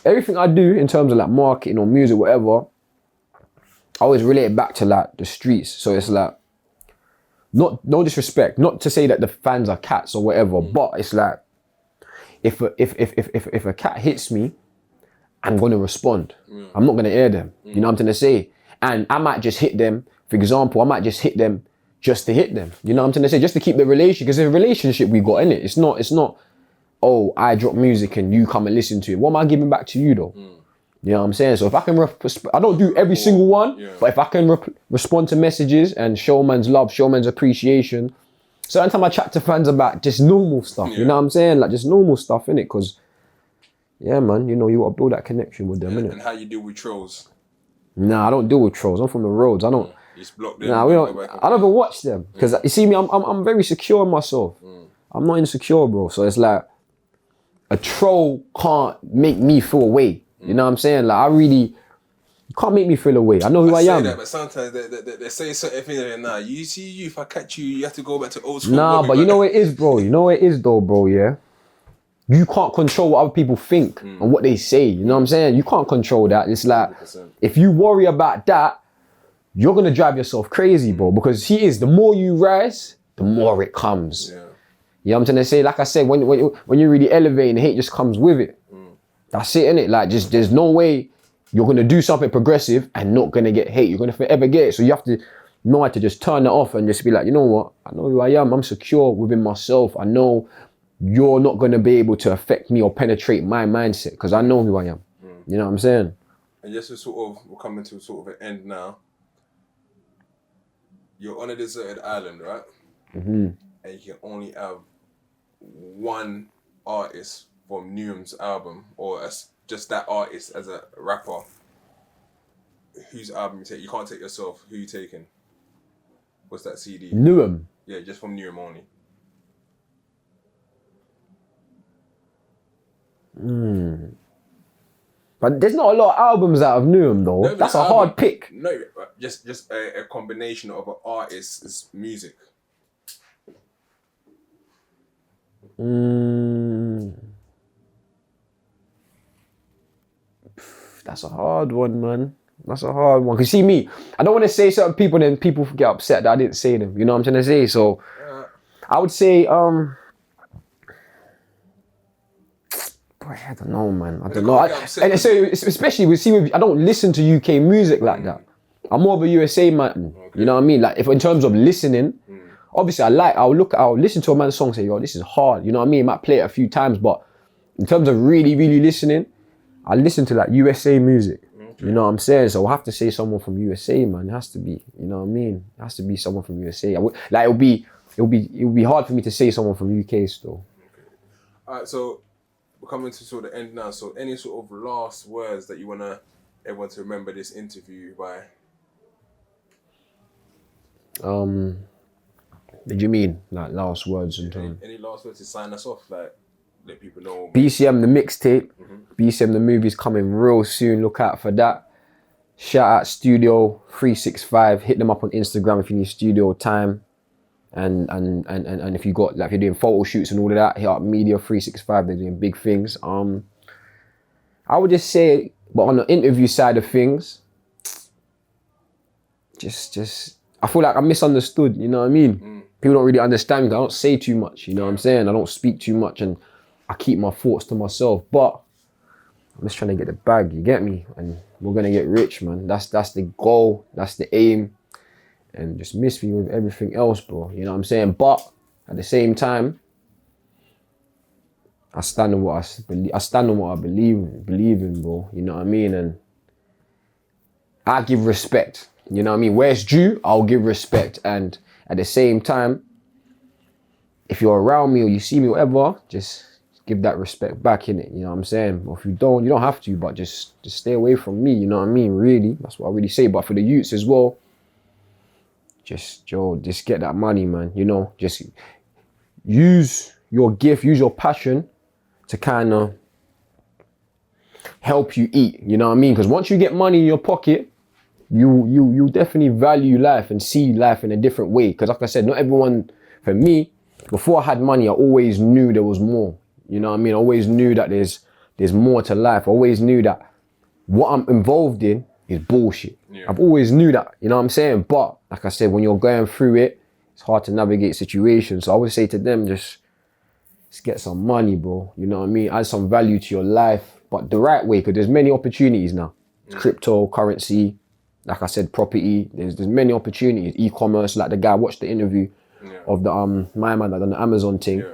everything I do in terms of like marketing or music, whatever, I always relate it back to like the streets. So it's like, no disrespect, not to say that the fans are cats or whatever, but it's like, if a cat hits me, I'm gonna respond. I'm not gonna air them. You know what I'm trying to say? And I might just hit them. For example, I might just hit them just to hit them. You know what I'm trying to say? Just to keep the relationship, because the relationship we got in it. It's not. Oh, I drop music and you come and listen to it. What am I giving back to you though? You know what I'm saying? So if I can, I don't do every single one, but if I can respond to messages and show man's love, show man's appreciation. Certain time I chat to fans about just normal stuff, you know what I'm saying? Like just normal stuff, innit? Because Yeah, man. You know, you gotta build that connection with them, innit? And how you deal with trolls? Nah, I don't deal with trolls. I'm from the roads. I don't. You just block them. Nah, we don't. I don't even watch them because you see me. I'm very secure in myself. I'm not insecure, bro. So it's like a troll can't make me feel away. You know what I'm saying? Like you can't make me feel away. I know who I am. That, but sometimes they say certain things like, nah, you see you, if I catch you, you have to go back to old school. Nah, but you know what it is, bro. You know what it is though, bro, yeah? You can't control what other people think and what they say. You know what I'm saying? You can't control that. It's like, 100%. if you worry about that, you're going to drive yourself crazy, bro. Because the more you rise, the more it comes. Yeah. You know what I'm trying to say? Like I said, when you're really elevating, hate just comes with it. That's it, innit? Like, just there's no way you're going to do something progressive and not going to get hate. You're going to forever get it. So you have to know how to just turn it off and just be like, you know what? I know who I am. I'm secure within myself. I know you're not going to be able to affect me or penetrate my mindset because I know who I am. You know what I'm saying? And just to we're coming to sort of an end now. You're on a deserted island, right? And you can only have one artist from Newham's album, or just that artist as a rapper. Whose album you take? You can't take yourself. Who you taking? What's that CD? Newham. Yeah, just from Newham only. But there's not a lot of albums out of Newham though. No, That's a album- hard pick. No, just a combination of an artist's music. That's a hard one, man. That's a hard one. Cause see me, I don't want to say certain people, then people get upset that I didn't say them. You know what I'm trying to say? So I would say, boy, I don't know, man. I don't know. And so, especially I don't listen to UK music like that. I'm more of a USA man. Okay. You know what I mean? Like, if in terms of listening, obviously I'll listen to a man's song and say, yo, this is hard. You know what I mean? I might play it a few times, but in terms of really, really listening, I listen to like USA music. You know what I'm saying? So I'll have to say someone from USA, man. It has to be, you know what I mean? It has to be someone from USA. It would be hard for me to say someone from UK still. Alright, so we're coming to sort of the end now. So any sort of last words that you want everyone to remember this interview by? Did you mean like last words in terms? Any last words to sign us off? Like, let people know. BCM the mixtape. BCM the movie's coming real soon. Look out for that. Shout out Studio 365. Hit them up on Instagram if you need studio time. And if you got like if you're doing photo shoots and all of that, hit up Media 365. They're doing big things. I would just say, but on the interview side of things, just I feel like I'm misunderstood. You know what I mean? People don't really understand me. I don't say too much. You know what I'm saying? I don't speak too much, and I keep my thoughts to myself. But I'm just trying to get the bag. You get me? And we're gonna get rich, man. That's the goal. That's the aim. And just miss me with everything else, bro. You know what I'm saying? But at the same time, I stand on what I believe in, bro. You know what I mean? And I give respect. You know what I mean? Where it's due, I'll give respect. And at the same time, if you're around me or you see me, whatever, just give that respect back in it. You know what I'm saying? Or if you don't have to, but just stay away from me. You know what I mean? Really, that's what I really say. But for the youths as well, just get that money, man. You know, just use your gift, use your passion to kind of help you eat. You know what I mean? Because once you get money in your pocket, you definitely value life and see life in a different way. Because like I said, not everyone, for me, before I had money, I always knew there was more. You know what I mean? I always knew that there's more to life. I always knew that what I'm involved in is bullshit. Yeah. I've always knew that, you know what I'm saying? But like I said, when you're going through it, it's hard to navigate situations. So I would say to them, just get some money, bro. You know what I mean? Add some value to your life, but the right way, because there's many opportunities now. Cryptocurrency, like I said, property. There's many opportunities. E-commerce, like the guy watched the interview of the my man that done the Amazon thing. Yeah.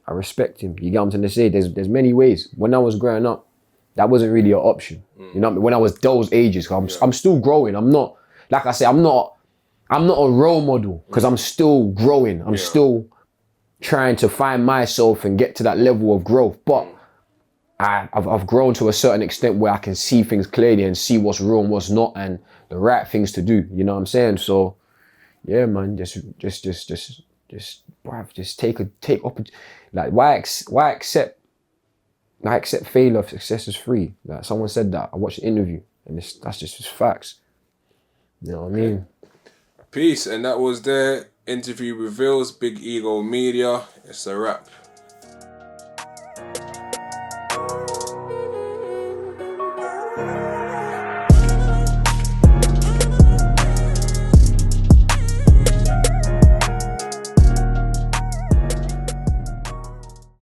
I respect him. You get what I'm trying to say? There's many ways. When I was growing up, that wasn't really an option. You know, when I was those ages, I'm still growing. I'm not, like I say, I'm not a role model because I'm still growing. I'm still trying to find myself and get to that level of growth. But I've grown to a certain extent where I can see things clearly and see what's real and what's not, and the right things to do. You know what I'm saying? So, yeah, man, just bruv, just take like why accept failure if success is free? Like someone said that. I watched the interview, and that's just facts. You know what I mean? Peace, and that was their interview with Vils, Big Ego Media. It's a wrap.